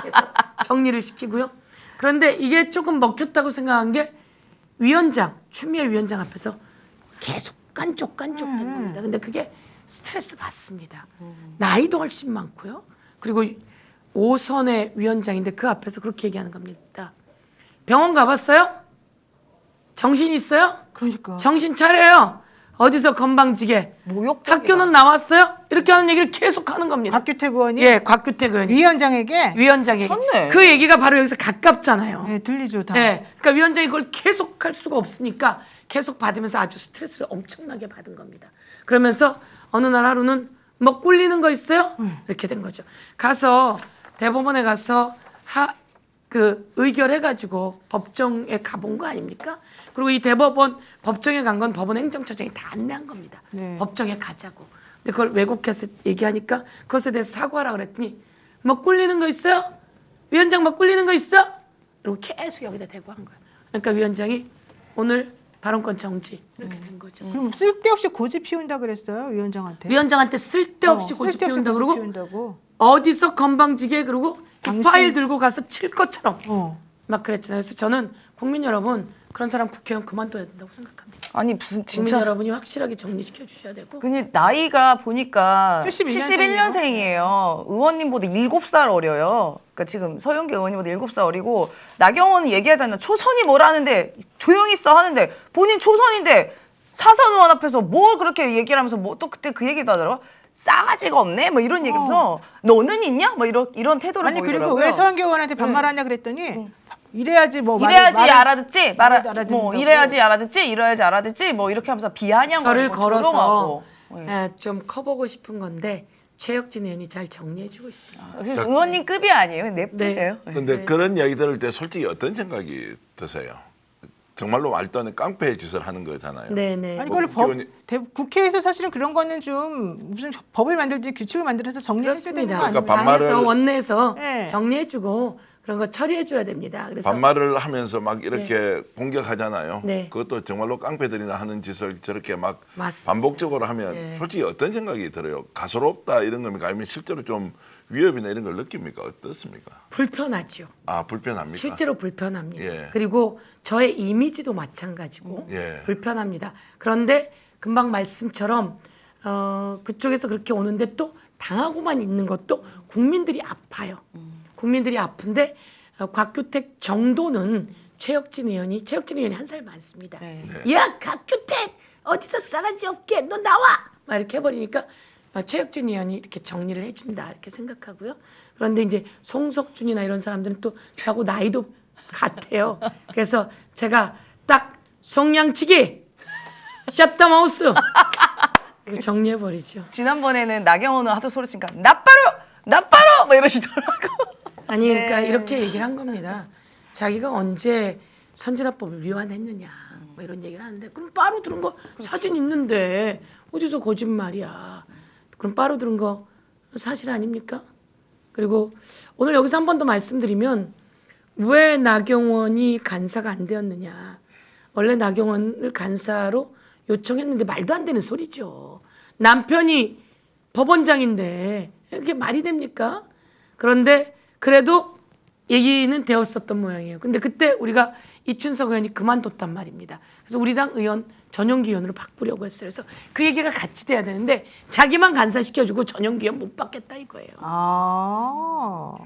그래서 정리를 시키고요. 그런데 이게 조금 먹혔다고 생각한 게 위원장 추미애 위원장 앞에서 계속 깐족된 겁니다. 근데 그게 스트레스 받습니다. 나이도 훨씬 많고요. 그리고 5선의 위원장인데 그 앞에서 그렇게 얘기하는 겁니다. 병원 가봤어요? 정신 있어요? 그러니까 정신 차려요. 어디서 건방지게 모욕적이다. 학교는 나왔어요? 이렇게 하는 얘기를 계속 하는 겁니다. 곽규택 의원이 예, 곽규택 의원이 위원장에게 위원장에게 쳤네. 그 얘기가 바로 여기서 가깝잖아요. 네, 들리죠 다. 예, 그러니까 위원장이 그걸 계속 할 수가 없으니까 계속 받으면서 아주 스트레스를 엄청나게 받은 겁니다. 그러면서 어느 날 하루는 뭐 꿀리는 거 있어요? 이렇게 된 거죠. 가서 대법원에 가서 의결해가지고 법정에 가본 거 아닙니까? 그리고 이 대법원 법정에 간 건 법원 행정처장이 다 안내한 겁니다. 네. 법정에 가자고. 근데 그걸 왜곡해서 얘기하니까 그것에 대해서 사과하라 그랬더니 뭐 꿀리는 거 있어요? 위원장 뭐 꿀리는 거 있어? 그리고 계속 여기다 대고 한 거예요. 그러니까 위원장이 오늘 발언권 정지 이렇게 된 거죠. 그럼 쓸데없이 고집 피운다 그랬어요 위원장한테. 위원장한테 쓸데없이 고집 쓸데없이 피운다 고집 그러고 피운다고. 어디서 건방지게 그러고 이 당신- 파일 들고 가서 칠 것처럼 어. 막 그랬잖아요. 그래서 저는 국민 여러분 그런 사람 국회의원 그만둬야 된다고 생각합니다. 아니 무슨 국민 진짜 여러분이 확실하게 정리시켜 주셔야 되고 그냥 나이가 보니까 71년생이에요. 71년생이에요. 의원님보다 7살 어려요. 그러니까 지금 서영교 의원님보다 7살 어리고 나경원은 얘기하잖아요. 초선이 뭐라는데 조용히 있어 하는데 본인 초선인데 사선 의원 앞에서 뭘 그렇게 얘기를 하면서 뭐 또 그때 그 얘기도 하더라고. 싸가지가 없네? 뭐 이런 얘기하면서 너는 있냐? 뭐 이런 태도를 아니 보이더라고요. 그리고 왜 서영교 의원한테 반말하냐 그랬더니 이래야지 뭐 이래야지 말을- 알아듣지 말을 알아듣는다고. 뭐 이래야지 알아듣지 이래야지 알아듣지 뭐 이렇게 하면서 비아냥 저를 거리고 걸어서 조롱하고. 좀 커보고 싶은 건데 최혁진 의원이 잘 정리해주고 있습니다. 의원님 급이 아니에요. 냅두세요. 근데 그런 이야기 들을 때 솔직히 어떤 생각이 드세요? 정말로 말도 안 되는 깡패 짓을 하는 거잖아요. 네네. 아니 그걸 국회의원이- 국회에서 사실은 그런 거는 좀 무슨 법을 만들지 규칙을 만들어서 정리해야 되는 그렇습니다. 거 아니에요? 그러니까 반말을- 당에서 원내에서 네. 정리해주고 그런 거 처리해줘야 됩니다. 그래서 반말을 하면서 막 이렇게 공격하잖아요. 네. 그것도 정말로 깡패들이나 하는 짓을 저렇게 막 맞습니다. 반복적으로 하면 네. 솔직히 어떤 생각이 들어요? 가소롭다 이런 겁니까? 아니면 실제로 좀 위협이나 이런 걸 느낍니까? 어떻습니까? 불편하죠. 아 불편합니까? 실제로 불편합니다. 예. 그리고 저의 이미지도 마찬가지고 예. 불편합니다. 그런데 금방 말씀처럼 그쪽에서 그렇게 오는데 또 당하고만 있는 것도 국민들이 아파요. 국민들이 아픈데 곽규택 정도는 최혁진 의원이 한 살 많습니다. 네. 야 곽규택 어디서 싸가지 없게 너 나와 막 이렇게 해버리니까 최혁진 의원이 이렇게 정리를 해준다 이렇게 생각하고요. 그런데 이제 송석준이나 이런 사람들은 또 저하고 나이도 같아요. 그래서 제가 딱 송양치기 샷다마우스 정리해버리죠. 지난번에는 나경원은 하도 소리치니까 나빠로 막 이러시더라고. 아니 그러니까 이렇게 얘기를 한 겁니다. 자기가 언제 선진화법을 위반했느냐 뭐 이런 얘기를 하는데 그럼 빠로 들은 거 사진 있는데 어디서 거짓말이야. 그럼 빠로 들은 거 사실 아닙니까? 그리고 오늘 여기서 한 번 더 말씀드리면 왜 나경원이 간사가 안 되었느냐. 원래 나경원을 간사로 요청했는데 말도 안 되는 소리죠. 남편이 법원장인데 이게 말이 됩니까? 그런데 그래도 얘기는 되었었던 모양이에요. 근데 그때 우리가 이춘석 의원이 그만뒀단 말입니다. 그래서 우리 당 의원 전용기 의원으로 바꾸려고 했어요. 그래서 그 얘기가 같이 돼야 되는데 자기만 간사시켜주고 전용기 의원 못 받겠다 이거예요.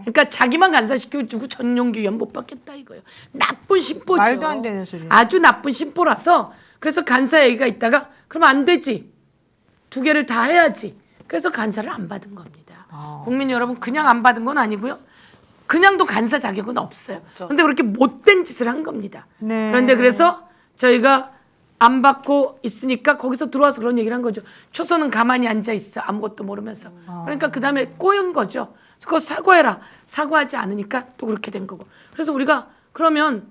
그러니까 자기만 간사시켜주고 전용기 의원 못 받겠다 이거예요. 나쁜 심보죠. 말도 안 되는 소리. 아주 나쁜 심보라서 그래서 간사 얘기가 있다가 그럼 안 되지. 두 개를 다 해야지. 그래서 간사를 안 받은 겁니다. 국민 여러분 그냥 안 받은 건 아니고요. 그냥도 간사 자격은 없어요. 그런데 그렇게 못된 짓을 한 겁니다. 네. 그런데 그래서 저희가 안 받고 있으니까 거기서 들어와서 그런 얘기를 한 거죠. 초선은 가만히 앉아 있어 아무것도 모르면서. 그러니까 그 다음에 꼬연 거죠. 그거 사과해라. 사과하지 않으니까 또 그렇게 된 거고. 그래서 우리가 그러면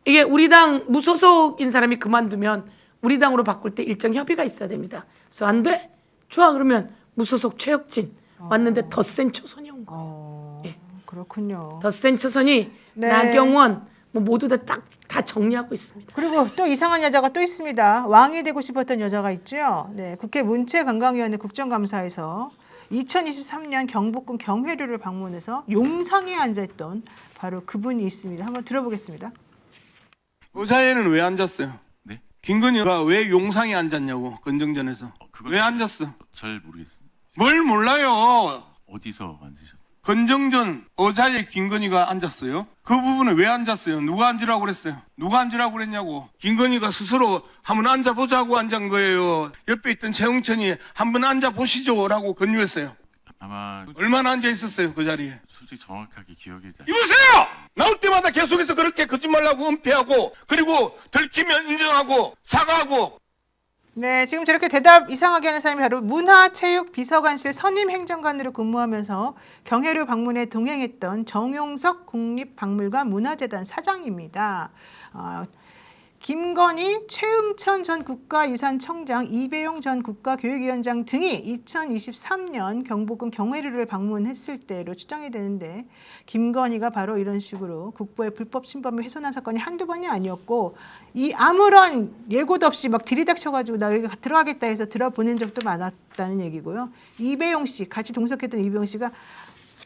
이게 우리 당 무소속인 사람이 그만두면 우리 당으로 바꿀 때 일정 협의가 있어야 됩니다. 그래서 안 돼? 좋아 그러면 무소속 최혁진 왔는데 더 센 초선이 온 거예요. 예. 그렇군요. 더 센 초선이 네. 나경원 뭐 모두 다 정리하고 있습니다. 그리고 또 이상한 여자가 또 있습니다. 왕이 되고 싶었던 여자가 있죠. 네, 국회 문체관광위원회 국정감사에서 2023년 경복궁 경회료를 방문해서 용상에 앉아있던 바로 그분이 있습니다. 한번 들어보겠습니다. 의사회는 왜 앉았어요? 네? 김건희가 왜 용상에 앉았냐고 건정전에서. 그걸 왜 앉았어? 잘 모르겠습니다. 뭘 몰라요. 어디서 앉으셨? 건정전 의사에 김건희가 앉았어요. 그 부분에 왜 앉았어요? 누가 앉으라고 그랬어요? 누가 앉으라고 그랬냐고. 김건희가 스스로 한번 앉아보자고 앉은 거예요. 옆에 있던 최응천이 한번 앉아보시죠 라고 권유했어요. 아마 얼마나 앉아 있었어요 그 자리에. 솔직히 정확하게 기억이 나. 이보세요! 나올 때마다 계속해서 그렇게 거짓말하고 은폐하고 그리고 들키면 인정하고 사과하고. 네, 지금 저렇게 대답 이상하게 하는 사람이 바로 문화체육비서관실 선임행정관으로 근무하면서 경혜료 방문에 동행했던 정용석 국립박물관 문화재단 사장입니다. 김건희, 최응천 전 국가유산청장, 이배용 전 국가교육위원장 등이 2023년 경복궁 경회료를 방문했을 때로 추정이 되는데 김건희가 바로 이런 식으로 국보의 불법 침범을 훼손한 사건이 한두 번이 아니었고 이 아무런 예고도 없이 막 들이닥쳐가지고 나 여기 들어가겠다 해서 들어보낸 적도 많았다는 얘기고요. 이배용 씨, 같이 동석했던 이배용 씨가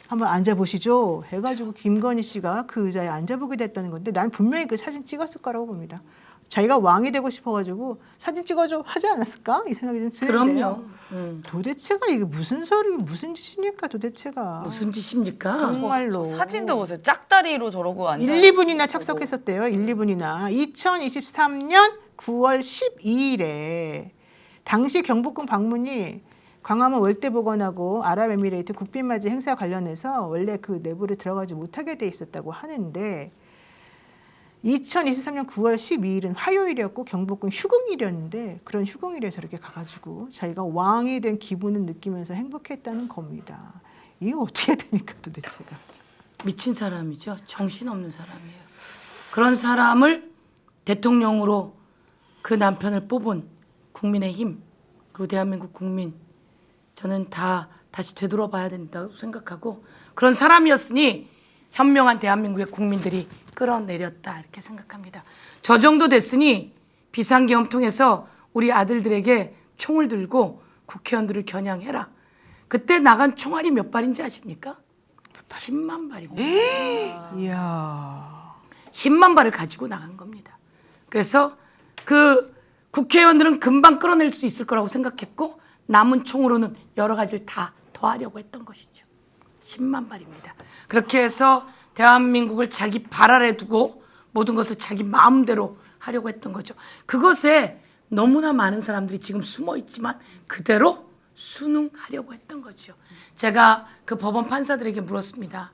한번 앉아보시죠 해가지고 김건희 씨가 그 의자에 앉아보게 됐다는 건데 난 분명히 그 사진 찍었을 거라고 봅니다. 자기가 왕이 되고 싶어가지고 사진 찍어줘 하지 않았을까? 이 생각이 좀 드는데요. 그럼요. 도대체가 이게 무슨 소리, 무슨 짓입니까 도대체가. 무슨 짓입니까? 정말로. 사진도 보세요. 짝다리로 저러고 앉아. 1, 2분이나 착석했었대요. 1, 2분이나. 2023년 9월 12일에 당시 경복궁 방문이 광화문 월대복원하고 아랍에미레이트 국빈맞이 행사 관련해서 원래 그 내부를 들어가지 못하게 돼 있었다고 하는데 2023년 9월 12일은 화요일이었고 경복궁 휴궁일이었는데 그런 휴궁일에 저렇게 가가지고 자기가 왕이 된 기분을 느끼면서 행복했다는 겁니다. 이거 어떻게 됩니까 도대체가. 미친 사람이죠. 정신없는 사람이에요. 그런 사람을 대통령으로 그 남편을 뽑은 국민의힘 그리고 대한민국 국민 저는 다 다시 되돌아봐야 된다고 생각하고 그런 사람이었으니 현명한 대한민국의 국민들이 끌어내렸다 이렇게 생각합니다. 저 정도 됐으니 비상계엄 통해서 우리 아들들에게 총을 들고 국회의원들을 겨냥해라. 그때 나간 총알이 몇 발인지 아십니까? 10만 발입니다. 이야. 10만 발을 가지고 나간 겁니다. 그래서 그 국회의원들은 금방 끌어낼 수 있을 거라고 생각했고 남은 총으로는 여러 가지를 다 더하려고 했던 것이죠. 10만 발입니다. 그렇게 해서 대한민국을 자기 발 아래 두고 모든 것을 자기 마음대로 하려고 했던 거죠. 그것에 너무나 많은 사람들이 지금 숨어 있지만 그대로 순응하려고 했던 거죠. 제가 그 법원 판사들에게 물었습니다.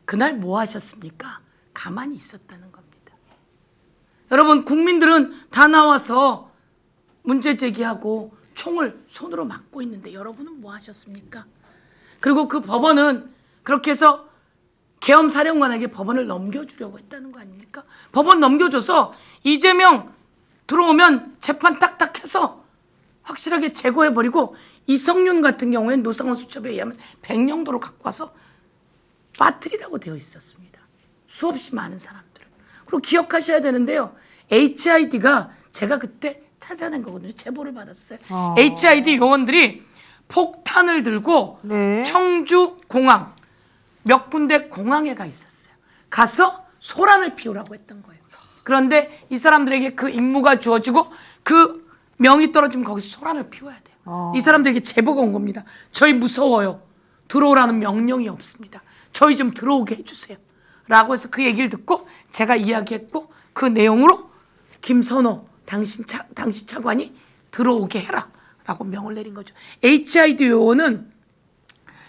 그날 뭐 하셨습니까? 가만히 있었다는 겁니다. 여러분, 국민들은 다 나와서 문제 제기하고 총을 손으로 막고 있는데 여러분은 뭐 하셨습니까? 그리고 그 법원은 그렇게 해서 계엄 사령관에게 법원을 넘겨주려고 했다는 거 아닙니까? 법원 넘겨줘서 이재명 들어오면 재판 딱딱 해서 확실하게 제거해버리고 이성윤 같은 경우에는 노상원 수첩에 의하면 백령도로 갖고 와서 빠뜨리라고 되어 있었습니다. 수없이 많은 사람들을. 그리고 기억하셔야 되는데요. HID가 제가 그때 찾아낸 거거든요. 제보를 받았어요. HID 요원들이 폭탄을 들고 네. 청주 공항 몇 군데 공항에 가 있었어요. 가서 소란을 피우라고 했던 거예요. 그런데 이 사람들에게 그 임무가 주어지고 그 명이 떨어지면 거기서 소란을 피워야 돼요. 이 사람들에게 제보가 온 겁니다. 저희 무서워요. 들어오라는 명령이 없습니다. 저희 좀 들어오게 해주세요. 라고 해서 그 얘기를 듣고 제가 이야기했고 그 내용으로 김선호 당시 차관이 들어오게 해라 라고 명을 내린 거죠. HID 요원은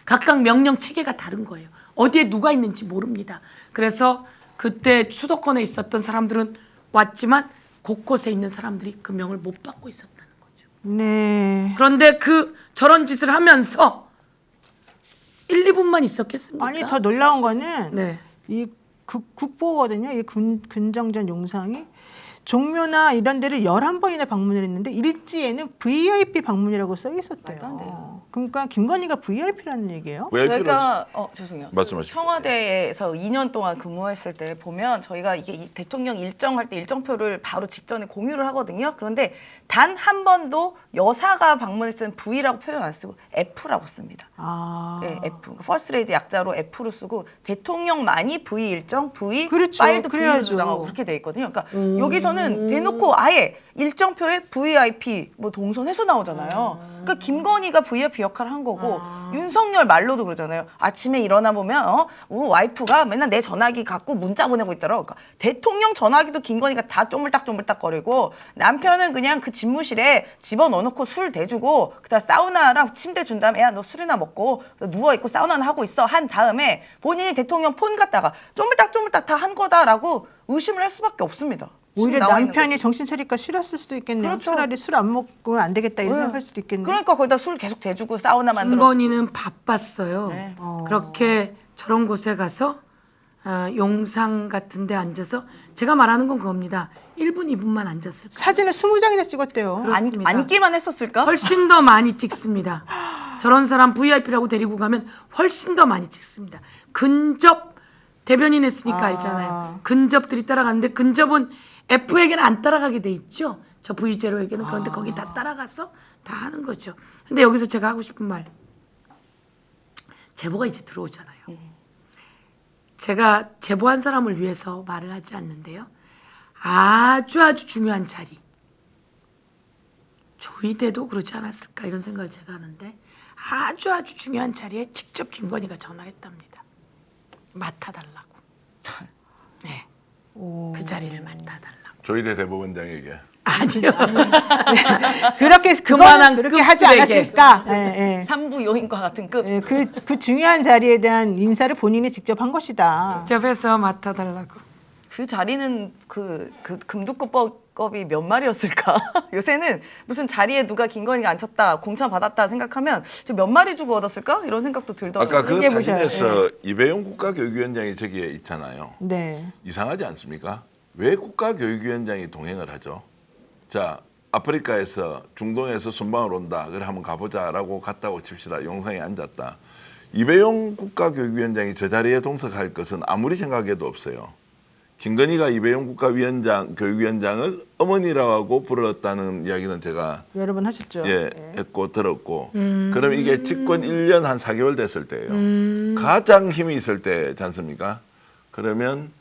각각 명령 체계가 다른 거예요. 어디에 누가 있는지 모릅니다. 그래서 그때 수도권에 있었던 사람들은 왔지만 곳곳에 있는 사람들이 그 명을 못 받고 있었다는 거죠. 네. 그런데 그 저런 짓을 하면서 1, 2분만 있었겠습니까? 아니 더 놀라운 거는 네. 이 국보거든요. 이 근정전 용상이 종묘나 이런 데를 11번이나 방문을 했는데 일지에는 VIP 방문이라고 써 있었대요. 말도 안 돼요. 그러니까 김건희가 VIP라는 얘기예요? 저희가 죄송해요. 말씀하십시오. 청와대에서 2년 동안 근무했을 때 보면 저희가 이게 이 대통령 일정할 때 일정표를 바로 직전에 공유를 하거든요. 그런데 단 한 번도 여사가 방문했을 때 V라고 표현 안 쓰고 F라고 씁니다. 아. 네, F. 퍼스트 레이디 약자로 F로 쓰고 대통령만이 V 일정, V 그렇죠. 파일도 V로 그래야죠. 주장하고 그렇게 돼 있거든요. 그러니까 여기서는 대놓고 아예 일정표에 VIP 뭐 동선 해서 나오잖아요. 그러니까 김건희가 VIP 역할을 한 거고 윤석열 말로도 그러잖아요. 아침에 일어나 보면 와이프가 맨날 내 전화기 갖고 문자 보내고 있더라고. 그러니까 대통령 전화기도 김건희가 다 쪼물딱쪼물딱거리고 남편은 그냥 그 집무실에 집어넣어놓고 술 대주고 그다음 사우나랑 침대 준 다음에 야 너 술이나 먹고 누워있고 사우나나 하고 있어 한 다음에 본인이 대통령 폰 갖다가 쪼물딱쪼물딱 다 한 거다라고 의심을 할 수밖에 없습니다. 오히려 나와 있는 남편이 정신 차릴까 싫었을 수도 있겠네요. 그렇죠. 차라리 술 안 먹으면 안 되겠다 이런 네. 생각할 수도 있겠네요. 그러니까 거기다 술 계속 대주고 사우나 만들어. 김건희는 바빴어요. 네. 그렇게 저런 곳에 가서 용상 같은 데 앉아서 제가 말하는 건 그겁니다. 1분, 2분만 앉았을 거예요. 사진을 20장이나 찍었대요. 그렇습니다. 앉기만 했었을까? 훨씬 더 많이 찍습니다. 저런 사람 VIP라고 데리고 가면 훨씬 더 많이 찍습니다. 근접 대변인 했으니까 알잖아요. 근접들이 따라가는데 근접은 F에게는 안 따라가게 돼 있죠. 저 V0에게는. 그런데 거기 다 따라가서 다 하는 거죠. 근데 여기서 제가 하고 싶은 말. 제보가 이제 들어오잖아요. 제가 제보한 사람을 위해서 말을 하지 않는데요. 아주 중요한 자리. 조이대도 그러지 않았을까 이런 생각을 제가 하는데 아주 중요한 자리에 직접 김건희가 전화를 했답니다. 맡아달라고. 네. 그 자리를 맡아달라고. 조희대 대법원장에게. 아니요. 그렇게 그만한 그렇게 하지 급들에게. 않았을까? 예, 예. 3부 요인과 같은 급. 예, 그 중요한 자리에 대한 인사를 본인이 직접 한 것이다. 직접 해서 맡아달라고. 그 자리는 그 금두껍법이 몇 마리였을까? 요새는 무슨 자리에 누가 김건희가 앉혔다, 공천 받았다 생각하면 저 몇 마리 주고 얻었을까? 이런 생각도 들더라고요. 아까 그 얘기해보셔요. 사진에서 이배용 국가교육위원장이 저기에 있잖아요. 네. 이상하지 않습니까? 왜 국가교육위원장이 동행을 하죠? 자, 아프리카에서 중동에서 순방을 온다. 그래 한번 가보자라고 갔다고 칩시다. 용상에 앉았다. 이배용 국가교육위원장이 저 자리에 동석할 것은 아무리 생각해도 없어요. 김건희가 이배용 교육위원장을 어머니라고 불렀다는 이야기는 제가 여러 번 하셨죠. 예, 했고 들었고 그럼 이게 집권 1년 한 4개월 됐을 때예요. 가장 힘이 있을 때지 않습니까? 그러면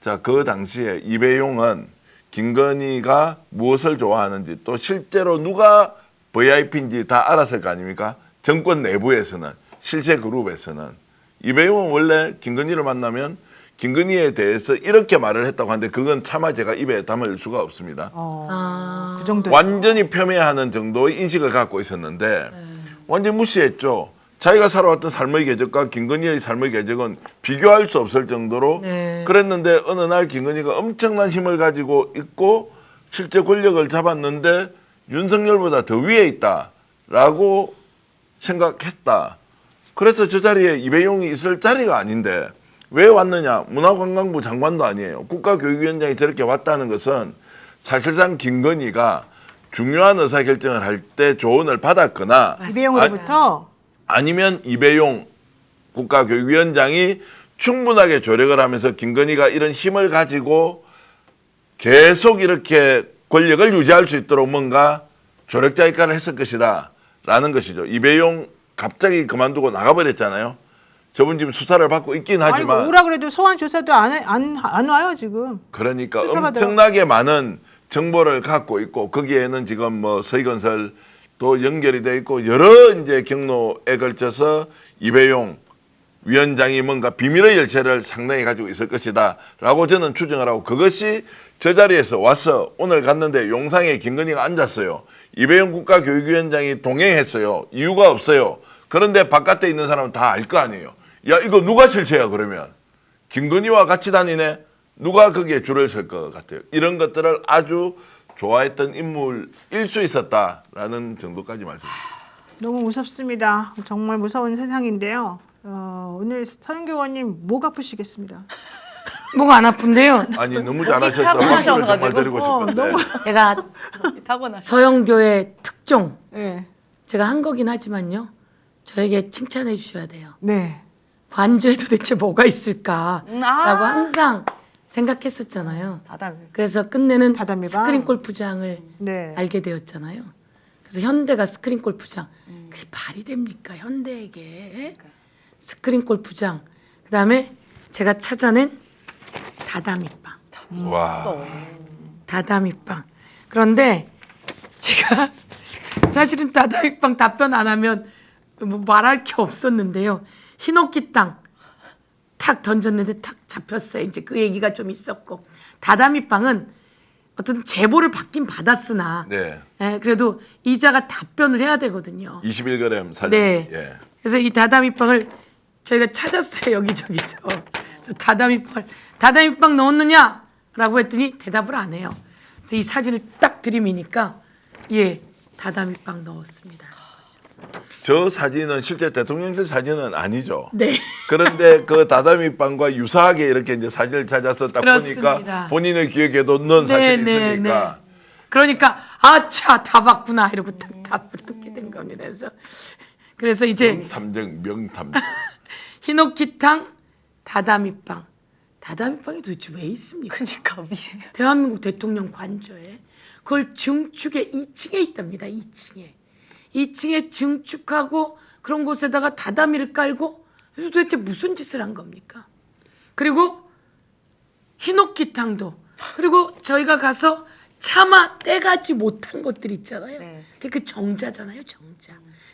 자, 그 당시에 이배용은 김건희가 무엇을 좋아하는지 또 실제로 누가 VIP인지 다 알았을 거 아닙니까? 정권 내부에서는 실세 그룹에서는 이배용은 원래 김건희를 만나면 김건희에 대해서 이렇게 말을 했다고 하는데 그건 차마 제가 입에 담을 수가 없습니다. 그 정도. 완전히 폄훼하는 정도의 인식을 갖고 있었는데 완전 무시했죠. 자기가 살아왔던 삶의 궤적과 김건희의 삶의 궤적은 비교할 수 없을 정도로 네. 그랬는데 어느 날 김건희가 엄청난 힘을 가지고 있고 실제 권력을 잡았는데 윤석열보다 더 위에 있다라고 생각했다. 그래서 저 자리에 이배용이 있을 자리가 아닌데 왜 왔느냐? 문화관광부 장관도 아니에요. 국가교육위원장이 저렇게 왔다는 것은 사실상 김건희가 중요한 의사결정을 할 때 조언을 받았거나 이배용으로부터 아니면 이배용 국가교육위원장이 충분하게 조력을 하면서 김건희가 이런 힘을 가지고 계속 이렇게 권력을 유지할 수 있도록 뭔가 조력자 역할을 했을 것이다 라는 것이죠. 이배용 갑자기 그만두고 나가버렸잖아요. 저분 지금 수사를 받고 있긴 아니 하지만 오라 그래도 소환 조사도 안 와요 지금. 그러니까 수사받으러- 엄청나게 많은 정보를 갖고 있고 거기에는 지금 뭐 서희건설 또 연결이 돼 있고 여러 이제 경로에 걸쳐서 이배용 위원장이 뭔가 비밀의 열쇠를 상당히 가지고 있을 것이다라고 저는 추정을 하고 그것이 저 자리에서 와서 오늘 갔는데 용상에 김건희가 앉았어요. 이배용 국가교육위원장이 동행했어요. 이유가 없어요. 그런데 바깥에 있는 사람은 다 알 거 아니에요. 야 이거 누가 실체야 그러면 김건희와 같이 다니네. 누가 거기에 줄을 설 것 같아요. 이런 것들을 아주 좋아했던 인물일 수 있었다라는 정도까지 말씀드립니다. 너무 무섭습니다. 정말 무서운 세상인데요. 오늘 서영교 의원님 목 아프시겠습니다. 뭐가 안 아픈데요. 아니 너무 잘하셔서 타고나셔가지고. 박수를 정말 드리고 싶은데 제가 타고나. 서영교의 특종 네. 제가 한 거긴 하지만요. 저에게 칭찬해 주셔야 돼요. 네. 관저에 도대체 뭐가 있을까라고 아. 항상 생각했었잖아요. 다담이. 그래서 끝내는 다다미방? 스크린 골프장을 네. 알게 되었잖아요. 그래서 현대가 스크린 골프장 그게 말이 됩니까 현대에게 스크린 골프장 그다음에 제가 찾아낸 다다미빵 와 다다미빵 그런데 제가 사실은 다다미빵 답변 안 하면 뭐 말할 게 없었는데요. 히노키 땅 탁 던졌는데 탁 잡혔어요. 이제 그 얘기가 좀 있었고 다다미빵은 어떤 제보를 받긴 받았으나 네. 예, 그래도 이자가 답변을 해야 되거든요. 21g 사진. 네. 예. 그래서 이 다다미빵을 저희가 찾았어요. 여기저기서. 그래서 다다미빵 넣었느냐라고 했더니 대답을 안 해요. 그래서 이 사진을 딱 들이미니까 예, 다다미빵 넣었습니다. 저 사진은 실제 대통령실 사진은 아니죠. 네. 그런데 그 다다미빵과 유사하게 이렇게 이제 사진을 찾아서 딱 그렇습니다. 보니까 본인의 기억에도 넣은 사진이 있으니까 그러니까 아차 다 봤구나 이러고 딱 답을 하게 된 겁니다. 그래서 이제 명탐정. 히노키탕 다다미빵. 다다미빵이 도대체 왜 있습니까? 그러니까 대한민국 대통령 관저에 그걸 증축에 2층에 있답니다. 2층에 증축하고 그런 곳에다가 다다미를 깔고 그래서 도대체 무슨 짓을 한 겁니까? 그리고 히노키탕도 그리고 저희가 가서 차마 떼가지 못한 것들 있잖아요. 네. 그 정자잖아요. 정자.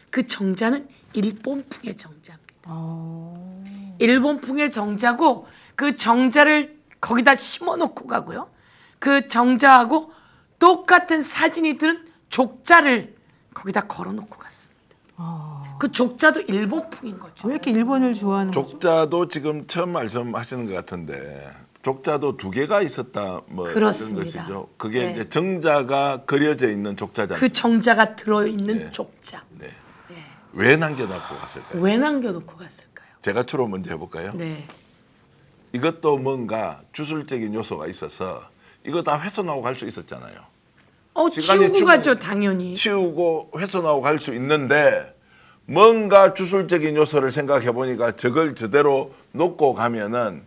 그 정자는 일본풍의 정자입니다. 일본풍의 정자고 그 정자를 거기다 심어놓고 가고요. 그 정자하고 똑같은 사진이 든 족자를 거기다 걸어놓고 갔습니다. 그 족자도 일본풍인 거죠. 왜 이렇게 일본을 좋아하는 거죠? 족자도 지금 처음 말씀하시는 것 같은데 족자도 두 개가 있었다 뭐 그렇습니다. 이런 것이죠. 그게 네. 이제 정자가 그려져 있는 족자잖아요. 그 정자가 들어있는 네. 족자. 네. 왜 남겨놓고 갔을까요? 왜 남겨놓고 갔을까요? 제가 추로 먼저 해볼까요? 네. 이것도 뭔가 주술적인 요소가 있어서 이거 다 훼손하고 갈 수 있었잖아요. 시간이 치우고 가죠 당연히. 치우고 훼손하고 갈 수 있는데 뭔가 주술적인 요소를 생각해 보니까 저걸 저대로 놓고 가면은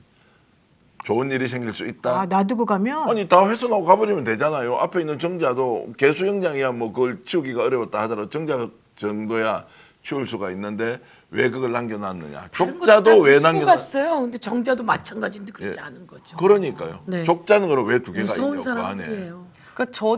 좋은 일이 생길 수 있다. 아 놔두고 가면 아니 다 훼손하고 가버리면 되잖아요. 앞에 있는 정자도 개수영장이야 뭐 그걸 치우기가 어려웠다 하더라도 정자 정도야 치울 수가 있는데 왜 그걸 남겨놨느냐. 족자도 왜 남겨놨? 갔어요. 근데 정자도 마찬가지인데 그렇지 예. 않은 거죠. 그러니까요. 네. 족자는 그럼 왜 두 개가 무서운 있냐고 안에. 사람들이에요.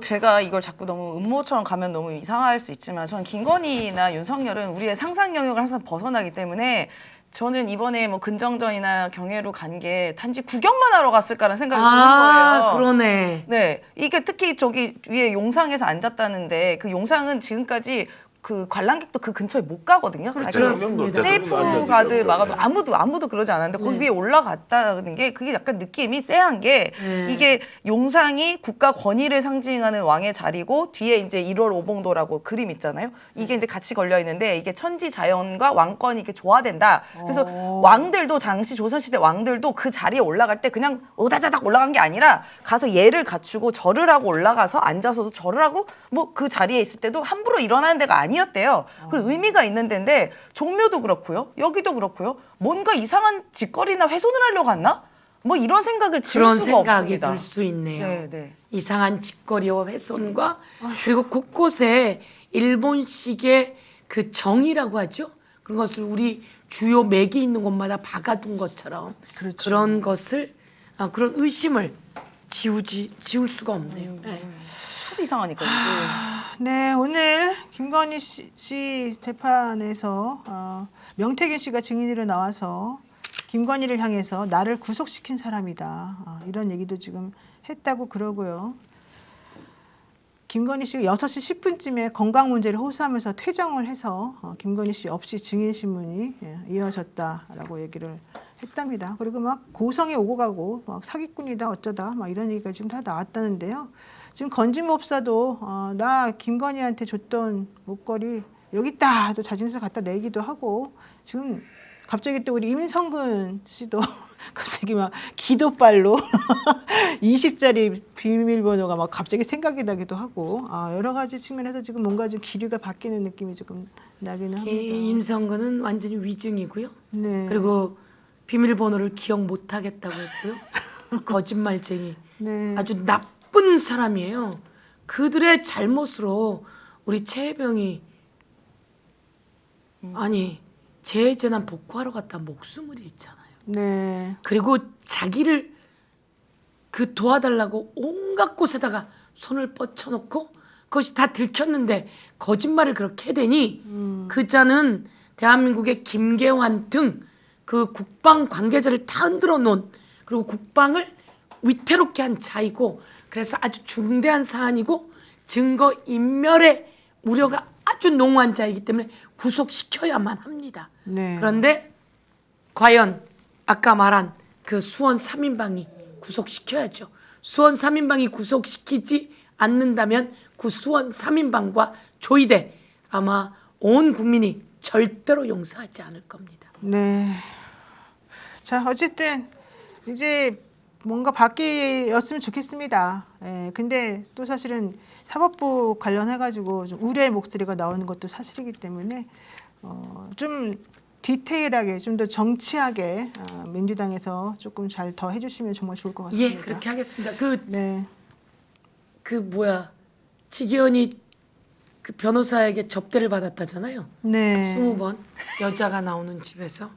제가 이걸 자꾸 너무 음모처럼 가면 너무 이상할 수 있지만 저는 김건희나 윤석열은 우리의 상상 영역을 항상 벗어나기 때문에 저는 이번에 뭐 근정전이나 경회로 간 게 단지 구경만 하러 갔을까라는 생각이 드는 거예요. 그러네. 네, 이게 특히 저기 위에 용상에서 앉았다는데 그 용상은 지금까지 그 관람객도 그 근처에 못 가거든요. 그렇죠. 아니, 그렇습니다. 세이프 가드 막아도 아무도 그러지 않았는데 거기 위에 올라갔다는 게 그게 약간 느낌이 쎄한 게 이게 용상이 국가 권위를 상징하는 왕의 자리고 뒤에 이제 1월 오봉도라고 그림 있잖아요. 이게 이제 같이 걸려 있는데 이게 천지 자연과 왕권이 이렇게 조화된다. 그래서 왕들도 당시 조선시대 왕들도 그 자리에 올라갈 때 그냥 오다다닥 올라간 게 아니라 가서 예를 갖추고 절을 하고 올라가서 앉아서도 절을 하고 뭐 그 자리에 있을 때도 함부로 일어나는 데가 아니었대요. 그 의미가 있는 데인데 종묘도 그렇고요. 여기도 그렇고요. 뭔가 이상한 짓거리나 훼손을 하려고 했나? 뭐 이런 생각을 지을 그런 수가 생각이 없습니다. 들 수 있네요. 네, 네. 이상한 짓거리와 훼손과 그리고 곳곳에 일본식의 그 정이라고 하죠. 그런 것을 우리 주요 맥이 있는 곳마다 박아둔 것처럼 그렇죠. 그런 것을 그런 의심을 지울 수가 없네요. 네. 하도 이상하니까요. 네, 오늘 김건희 씨 재판에서 명태균 씨가 증인으로 나와서 김건희를 향해서 나를 구속시킨 사람이다. 이런 얘기도 지금 했다고 그러고요. 김건희 씨가 6시 10분쯤에 건강 문제를 호소하면서 퇴정을 해서 김건희 씨 없이 증인 신문이 이어졌다라고 얘기를 했답니다. 그리고 막 고성이 오고 가고 막 사기꾼이다 어쩌다 막 이런 얘기가 지금 다 나왔다는데요. 지금 건진법사도 나 김건희한테 줬던 목걸이 여기 있다 또 자진서 갖다 내기도 하고 지금 갑자기 또 우리 임성근 씨도 갑자기 막 기도빨로 20짜리 비밀번호가 막 갑자기 생각이 나기도 하고 여러 가지 측면에서 지금 뭔가 좀 기류가 바뀌는 느낌이 조금 나기는 합니다. 임성근은 완전히 위증이고요. 네. 그리고 비밀번호를 기억 못하겠다고 했고요. 거짓말쟁이. 네. 아주 나쁜 사람이에요. 그들의 잘못으로 우리 최혜병이 아니 재해재난 복구하러 갔다 목숨을 잃잖아요. 네. 그리고 자기를 그 도와달라고 온갖 곳에다가 손을 뻗쳐놓고 그것이 다 들켰는데 거짓말을 그렇게 해대니 그 자는 대한민국의 김계환 등 그 국방 관계자를 다 흔들어 놓은 그리고 국방을 위태롭게 한 자이고 그래서 아주 중대한 사안이고 증거 인멸의 우려가 아주 농후한 자이기 때문에 구속시켜야만 합니다. 네. 그런데 과연 아까 말한 그 수원 3인방이 구속시켜야죠. 수원 3인방이 구속시키지 않는다면 그 수원 3인방과 조이대 아마 온 국민이 절대로 용서하지 않을 겁니다. 네. 자, 어쨌든 이제 뭔가 바뀌었으면 좋겠습니다. 근데 또 사실은 사법부 관련해가지고 좀 우려의 목소리가 나오는 것도 사실이기 때문에 좀 디테일하게 좀 더 정치하게 민주당에서 조금 잘 더 해주시면 정말 좋을 것 같습니다. 예, 그렇게 하겠습니다. 네. 지기현이 그 변호사에게 접대를 받았다잖아요. 네. 20번 여자가 나오는 집에서.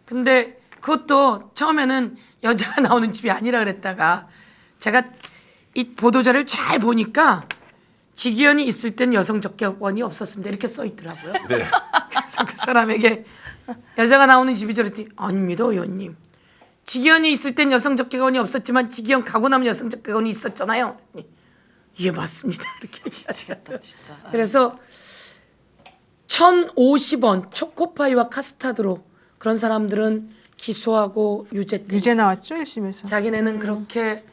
근데 그것도 처음에는 여자가 나오는 집이 아니라 그랬다가 제가 이 보도자를 잘 보니까 지기현이 있을 땐 여성 접객원이 없었습니다. 이렇게 써 있더라고요. 네. 그래서 그 사람에게 여자가 나오는 집이 저랬더니 아닙니다, 의원님. 지기현이 있을 땐 여성 접객원이 없었지만 지기현 가고 나면 여성 접객원이 있었잖아요. 예, 맞습니다. 이렇게 얘기하시더라고요. 진짜. 그래서 1,050원 초코파이와 카스타드로 그런 사람들은 기소하고 유죄 나왔죠 1심에서. 자기네는 그렇게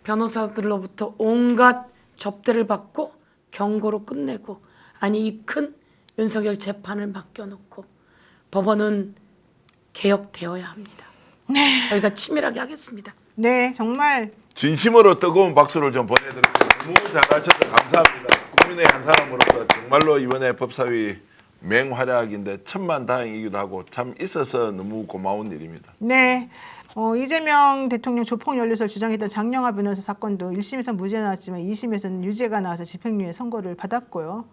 변호사들로부터 온갖 접대를 받고 경고로 끝내고 아니 이 큰 윤석열 재판을 맡겨놓고 법원은 개혁되어야 합니다. 저희가 치밀하게 하겠습니다. 네, 정말 진심으로 뜨거운 박수를 좀 보내드리고 너무 잘하셔서 감사합니다. 국민의 한 사람으로서 정말로 이번에 법사위 맹활약인데 천만다행이기도 하고 참 있어서 너무 고마운 일입니다. 네. 이재명 대통령 조폭 연루설 주장했던 장영하 변호사 사건도 1심에서 무죄 나왔지만 2심에서는 유죄가 나와서 집행유예 선고를 받았고요.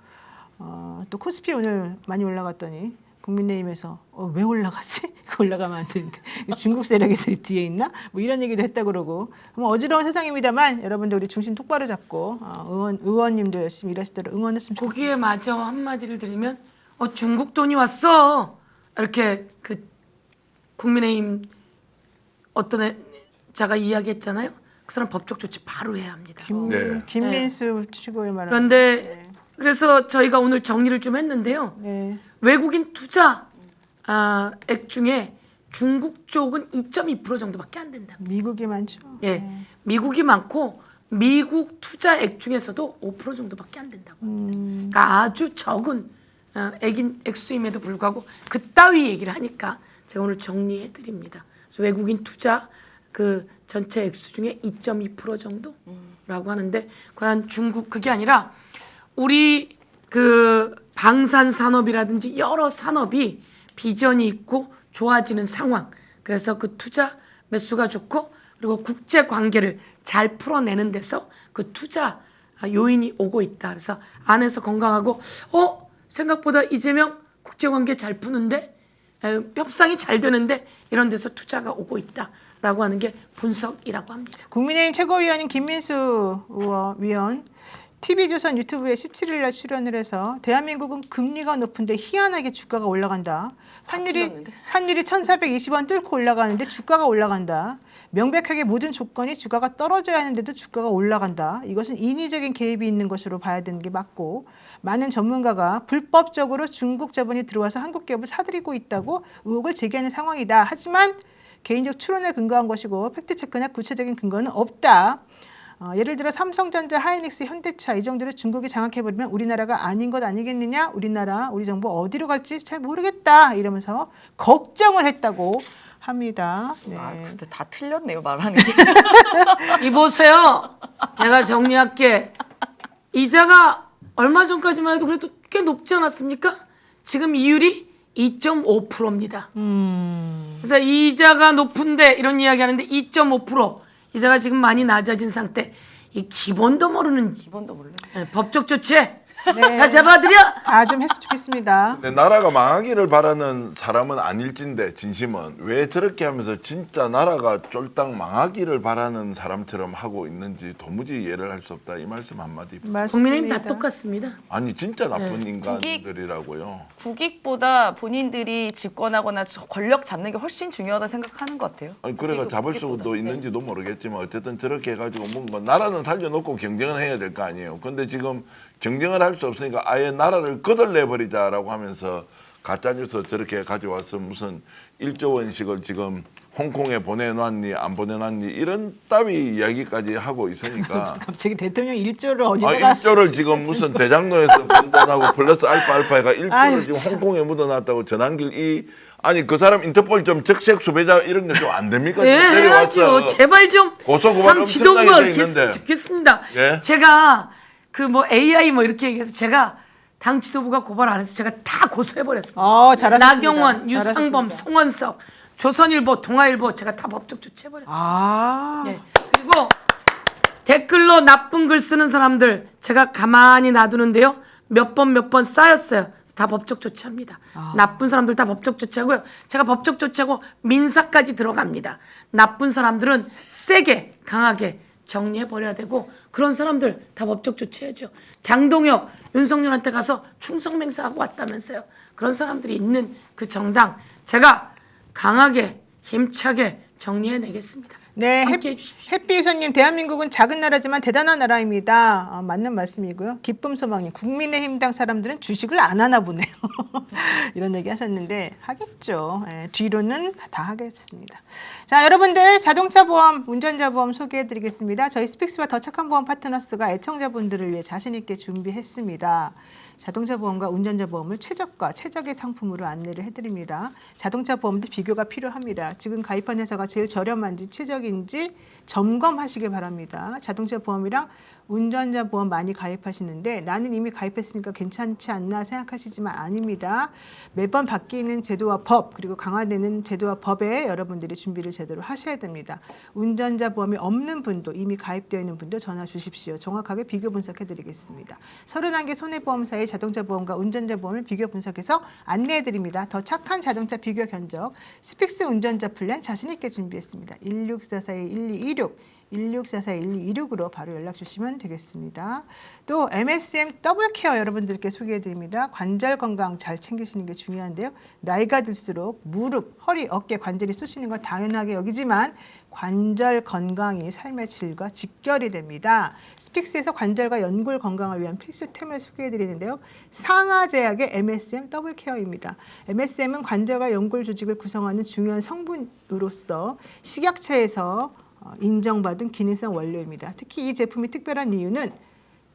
또 코스피 오늘 많이 올라갔더니 국민의힘에서 왜 올라갔지? 올라가면 안 되는데 중국 세력이 뒤에 있나? 뭐 이런 얘기도 했다 그러고 어지러운 세상입니다만 여러분들 우리 중심 똑바로 잡고 의원님도 열심히 일하시도록 응원했으면 좋겠습니다. 거기에 마저 한마디를 드리면 중국 돈이 왔어 이렇게 그 국민의힘 어떤 자가 이야기했잖아요. 그 사람 법적 조치 바로 해야 합니다. 김민수 최고의 말은 그런데 그래서 저희가 오늘 정리를 좀 했는데요. 네. 외국인 투자 액 중에 중국 쪽은 2.2% 정도밖에 안 된다. 미국이 많죠. 예, 미국이 많고 미국 투자액 중에서도 5% 정도밖에 안 된다고. 그러니까 아주 적은 액수임에도 불구하고 그따위 얘기를 하니까 제가 오늘 정리해 드립니다. 그래서 외국인 투자 그 전체 액수 중에 2.2% 정도라고 하는데 과연 중국 그게 아니라 우리 그 방산 산업이라든지 여러 산업이 비전이 있고 좋아지는 상황. 그래서 그 투자 매수가 좋고 그리고 국제 관계를 잘 풀어내는 데서 그 투자 요인이 오고 있다. 그래서 안에서 건강하고 생각보다 이재명 국제 관계 잘 푸는데 협상이 잘 되는데 이런 데서 투자가 오고 있다라고 하는 게 분석이라고 합니다. 국민의힘 최고위원인 김민수 위원 TV조선 유튜브에 17일 날 출연을 해서 대한민국은 금리가 높은데 희한하게 주가가 올라간다. 환율이 1,420원 뚫고 올라가는데 주가가 올라간다. 명백하게 모든 조건이 주가가 떨어져야 하는데도 주가가 올라간다. 이것은 인위적인 개입이 있는 것으로 봐야 되는 게 맞고 많은 전문가가 불법적으로 중국 자본이 들어와서 한국 기업을 사들이고 있다고 의혹을 제기하는 상황이다. 하지만 개인적 추론에 근거한 것이고 팩트체크나 구체적인 근거는 없다. 예를 들어 삼성전자, 하이닉스, 현대차 이 정도로 중국이 장악해버리면 우리나라가 아닌 것 아니겠느냐. 우리 정부 어디로 갈지 잘 모르겠다. 이러면서 걱정을 했다고 합니다. 네. 근데 다 틀렸네요, 말하는 게. 이보세요. 내가 정리할게. 이자가 얼마 전까지만 해도 그래도 꽤 높지 않았습니까? 지금 이율이 2.5%입니다. 그래서 이자가 높은데 이런 이야기 하는데 2.5% 이자가 지금 많이 낮아진 상태. 이 기본도 모르는 기본도 몰라. 법적 조치에 다 잡아들여. 다 좀 했으면 좋겠습니다. 근데 나라가 망하기를 바라는 사람은 아닐진데 진심은 왜 저렇게 하면서 진짜 나라가 쫄딱 망하기를 바라는 사람처럼 하고 있는지 도무지 이해를 할 수 없다. 이 말씀 한마디. 맞습니다. 국민의힘 다 똑같습니다. 아니 진짜 나쁜 인간들이라고요. 국익보다 본인들이 집권하거나 권력 잡는 게 훨씬 중요하다 생각하는 것 같아요. 아니 그래가 잡을 수도 있는지도 모르겠지만 어쨌든 저렇게 해가지고 뭔가 나라는 살려놓고 경쟁을 해야 될 거 아니에요. 근데 지금 경쟁을 할 수 없으니까 아예 나라를 거덜내버리자라고 하면서 가짜뉴스 저렇게 가져와서 무슨 1조 원씩을 지금 홍콩에 보내놨니 안 보내놨니 이런 따위 이야기까지 하고 있으니까 갑자기 대통령 1조를 어디다 1조를 지금 무슨 대장로에서 번 돈하고 플러스 알파가 1조를 아유, 지금 홍콩에 묻어놨다고 전환길 아니 그 사람 인터폴 좀 적색 수배자 이런 게 좀 안 됩니까? 예, 좀 해야죠. 데려와서 제발 좀 고소고발 당 지도부가 엄청나게 돼 이렇게 있는데. 좋겠습니다. 예? 제가 그 뭐 AI 뭐 이렇게 얘기해서 제가 당 지도부가 고발 안 해서 제가 다 고소해버렸습니다. 잘하셨습니다. 나경원, 유상범, 잘하셨습니다. 송원석, 조선일보, 동아일보 제가 다 법적 조치해버렸습니다. 예. 그리고 댓글로 나쁜 글 쓰는 사람들 제가 가만히 놔두는데요. 몇 번 쌓였어요. 다 법적 조치합니다. 나쁜 사람들 다 법적 조치하고요. 제가 법적 조치하고 민사까지 들어갑니다. 나쁜 사람들은 세게 강하게 정리해버려야 되고 그런 사람들 다 법적 조치해야죠. 장동혁, 윤석열한테 가서 충성맹세하고 왔다면서요. 그런 사람들이 있는 그 정당 제가 강하게 힘차게 정리해내겠습니다. 네, 함께해 주십시오. 햇비유선님 대한민국은 작은 나라지만 대단한 나라입니다. 맞는 말씀이고요. 기쁨소망님 국민의힘당 사람들은 주식을 안 하나 보네요. 이런 얘기 하셨는데 하겠죠. 뒤로는 다 하겠습니다. 자, 여러분들 자동차 보험, 운전자 보험 소개해드리겠습니다. 저희 스픽스와 더 착한 보험 파트너스가 애청자분들을 위해 자신 있게 준비했습니다. 자동차 보험과 운전자 보험을 최저가, 최적의 상품으로 안내를 해드립니다. 자동차 보험도 비교가 필요합니다. 지금 가입한 회사가 제일 저렴한지 최적인지 점검하시기 바랍니다. 자동차 보험이랑 운전자 보험 많이 가입하시는데 나는 이미 가입했으니까 괜찮지 않나 생각하시지만 아닙니다. 매번 바뀌는 제도와 법 그리고 강화되는 제도와 법에 여러분들이 준비를 제대로 하셔야 됩니다. 운전자 보험이 없는 분도 이미 가입되어 있는 분도 전화 주십시오. 정확하게 비교 분석해 드리겠습니다. 31개 손해보험사의 자동차 보험과 운전자 보험을 비교 분석해서 안내해 드립니다. 더 착한 자동차 비교 견적 스픽스 운전자 플랜 자신 있게 준비했습니다. 1644-1226 1644-1226으로 바로 연락 주시면 되겠습니다. 또 MSM 더블케어 여러분들께 소개해드립니다. 관절 건강 잘 챙기시는 게 중요한데요. 나이가 들수록 무릎, 허리, 어깨 관절이 쑤시는 건 당연하게 여기지만 관절 건강이 삶의 질과 직결이 됩니다. 스픽스에서 관절과 연골 건강을 위한 필수템을 소개해드리는데요. 상하제약의 MSM 더블케어입니다. MSM은 관절과 연골 조직을 구성하는 중요한 성분으로서 식약처에서 인정받은 기능성 원료입니다. 특히 이 제품이 특별한 이유는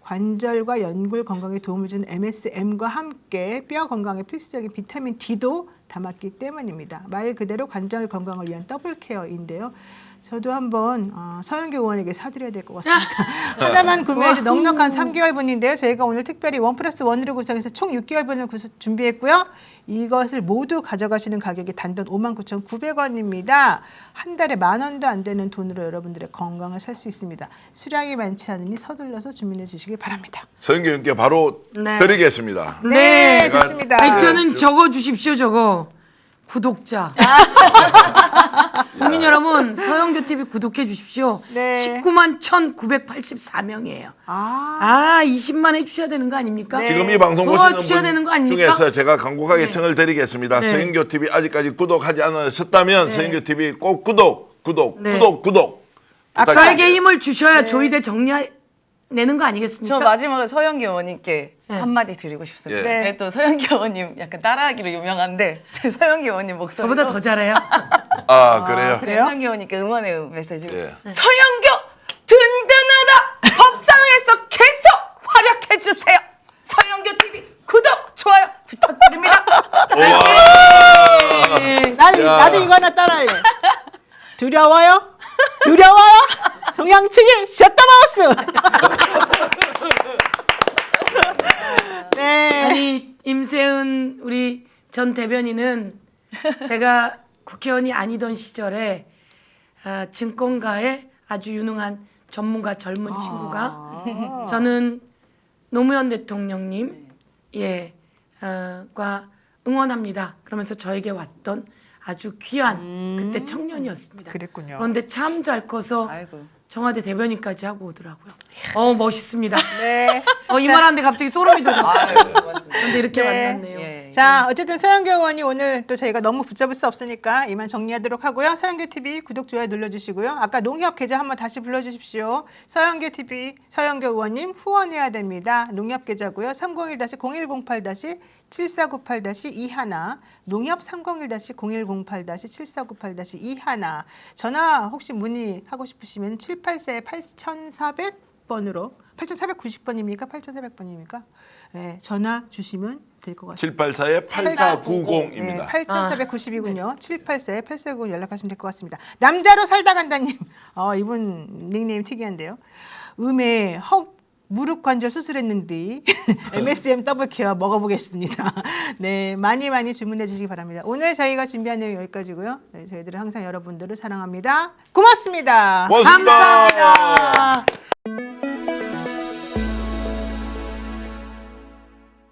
관절과 연골 건강에 도움을 주는 MSM과 함께 뼈 건강에 필수적인 비타민 D도 담았기 때문입니다. 말 그대로 관절 건강을 위한 더블 케어인데요. 저도 한번 서영교 의원에게 사드려야 될 것 같습니다. 하나만 구매해도 넉넉한 3개월분인데요. 저희가 오늘 특별히 1+1으로 구성해서 총 6개월분을 준비했고요. 이것을 모두 가져가시는 가격이 단돈 59,900원입니다. 한 달에 10,000원도 안 되는 돈으로 여러분들의 건강을 살 수 있습니다. 수량이 많지 않으니 서둘러서 주문해 주시기 바랍니다. 서영교 의원께 바로 네. 드리겠습니다. 네, 좋습니다. 아니, 저는 적어 주십시오. 저거 구독자. 국민 여러분, 서영교 TV 구독해 주십시오. 네. 19만 1,984명이에요. 20만 해주셔야 되는 거 아닙니까? 네. 지금 이 방송 도와주셔야 보시는 되는 거 분 아닙니까? 중에서 제가 간곡하게 네. 청을 드리겠습니다. 네. 서영교 TV 아직까지 구독하지 않으셨다면 서영교 TV 꼭 구독. 네. 부탁드립니다. 저에게 힘을 주셔야 조이대 정리내는 거 아니겠습니까? 저 마지막으로 서영기 의원님께 네. 한마디 드리고 싶습니다. 예. 제가 또 서영기 의원님 약간 따라하기로 유명한데 제 서영기 의원님 목소리 저보다 더 잘해요. 그래요? 그래요? 서영기 의원님께 응원의 메시지. 예. 서영교 든든하다. 법상에서 계속 활약해 주세요. 서영교 TV 구독 좋아요 부탁드립니다. 나도 이거 하나 따라할래. 두려워요? 두려워요? 송양치기 셔터마우스. 네. 아니 임세은 우리 전 대변인은 제가 국회의원이 아니던 시절에 증권가의 아주 유능한 전문가 젊은 친구가 저는 노무현 대통령님 과 응원합니다. 그러면서 저에게 왔던 아주 귀한 그때 청년이었습니다. 그랬군요. 그런데 참 잘 커서 아이고. 청와대 대변인까지 하고 오더라고요. 멋있습니다. 네. 이 말하는데 갑자기 소름이 돋았어요. 아이고, 고맙습니다. 그런데 이렇게 네. 만났네요. 예. 자, 어쨌든 서영교 의원이 오늘 또 저희가 너무 붙잡을 수 없으니까 이만 정리하도록 하고요. 서영교 TV 구독, 좋아요 눌러주시고요. 아까 농협 계좌 한번 다시 불러주십시오. 서영교 TV, 서영교 의원님 후원해야 됩니다. 농협 계좌고요. 301-0108-7498-21 농협 301-0108-7498-21 전화 혹시 문의하고 싶으시면 784-8490번으로 8,490번입니까? 8,400번입니까? 네, 전화 주시면 될 것 같습니다. 784-8490입니다. 네, 8,490이군요. 784-8490 연락하시면 될 것 같습니다. 남자로 살다 간다님. 이분 닉네임 특이한데요. 음에 무릎 관절 수술했는데 MSM 더블 케어 먹어보겠습니다. 네, 많이 주문해 주시기 바랍니다. 오늘 저희가 준비한 내용 여기까지고요. 네, 저희들은 항상 여러분들을 사랑합니다. 고맙습니다. 고맙습니다. 감사합니다.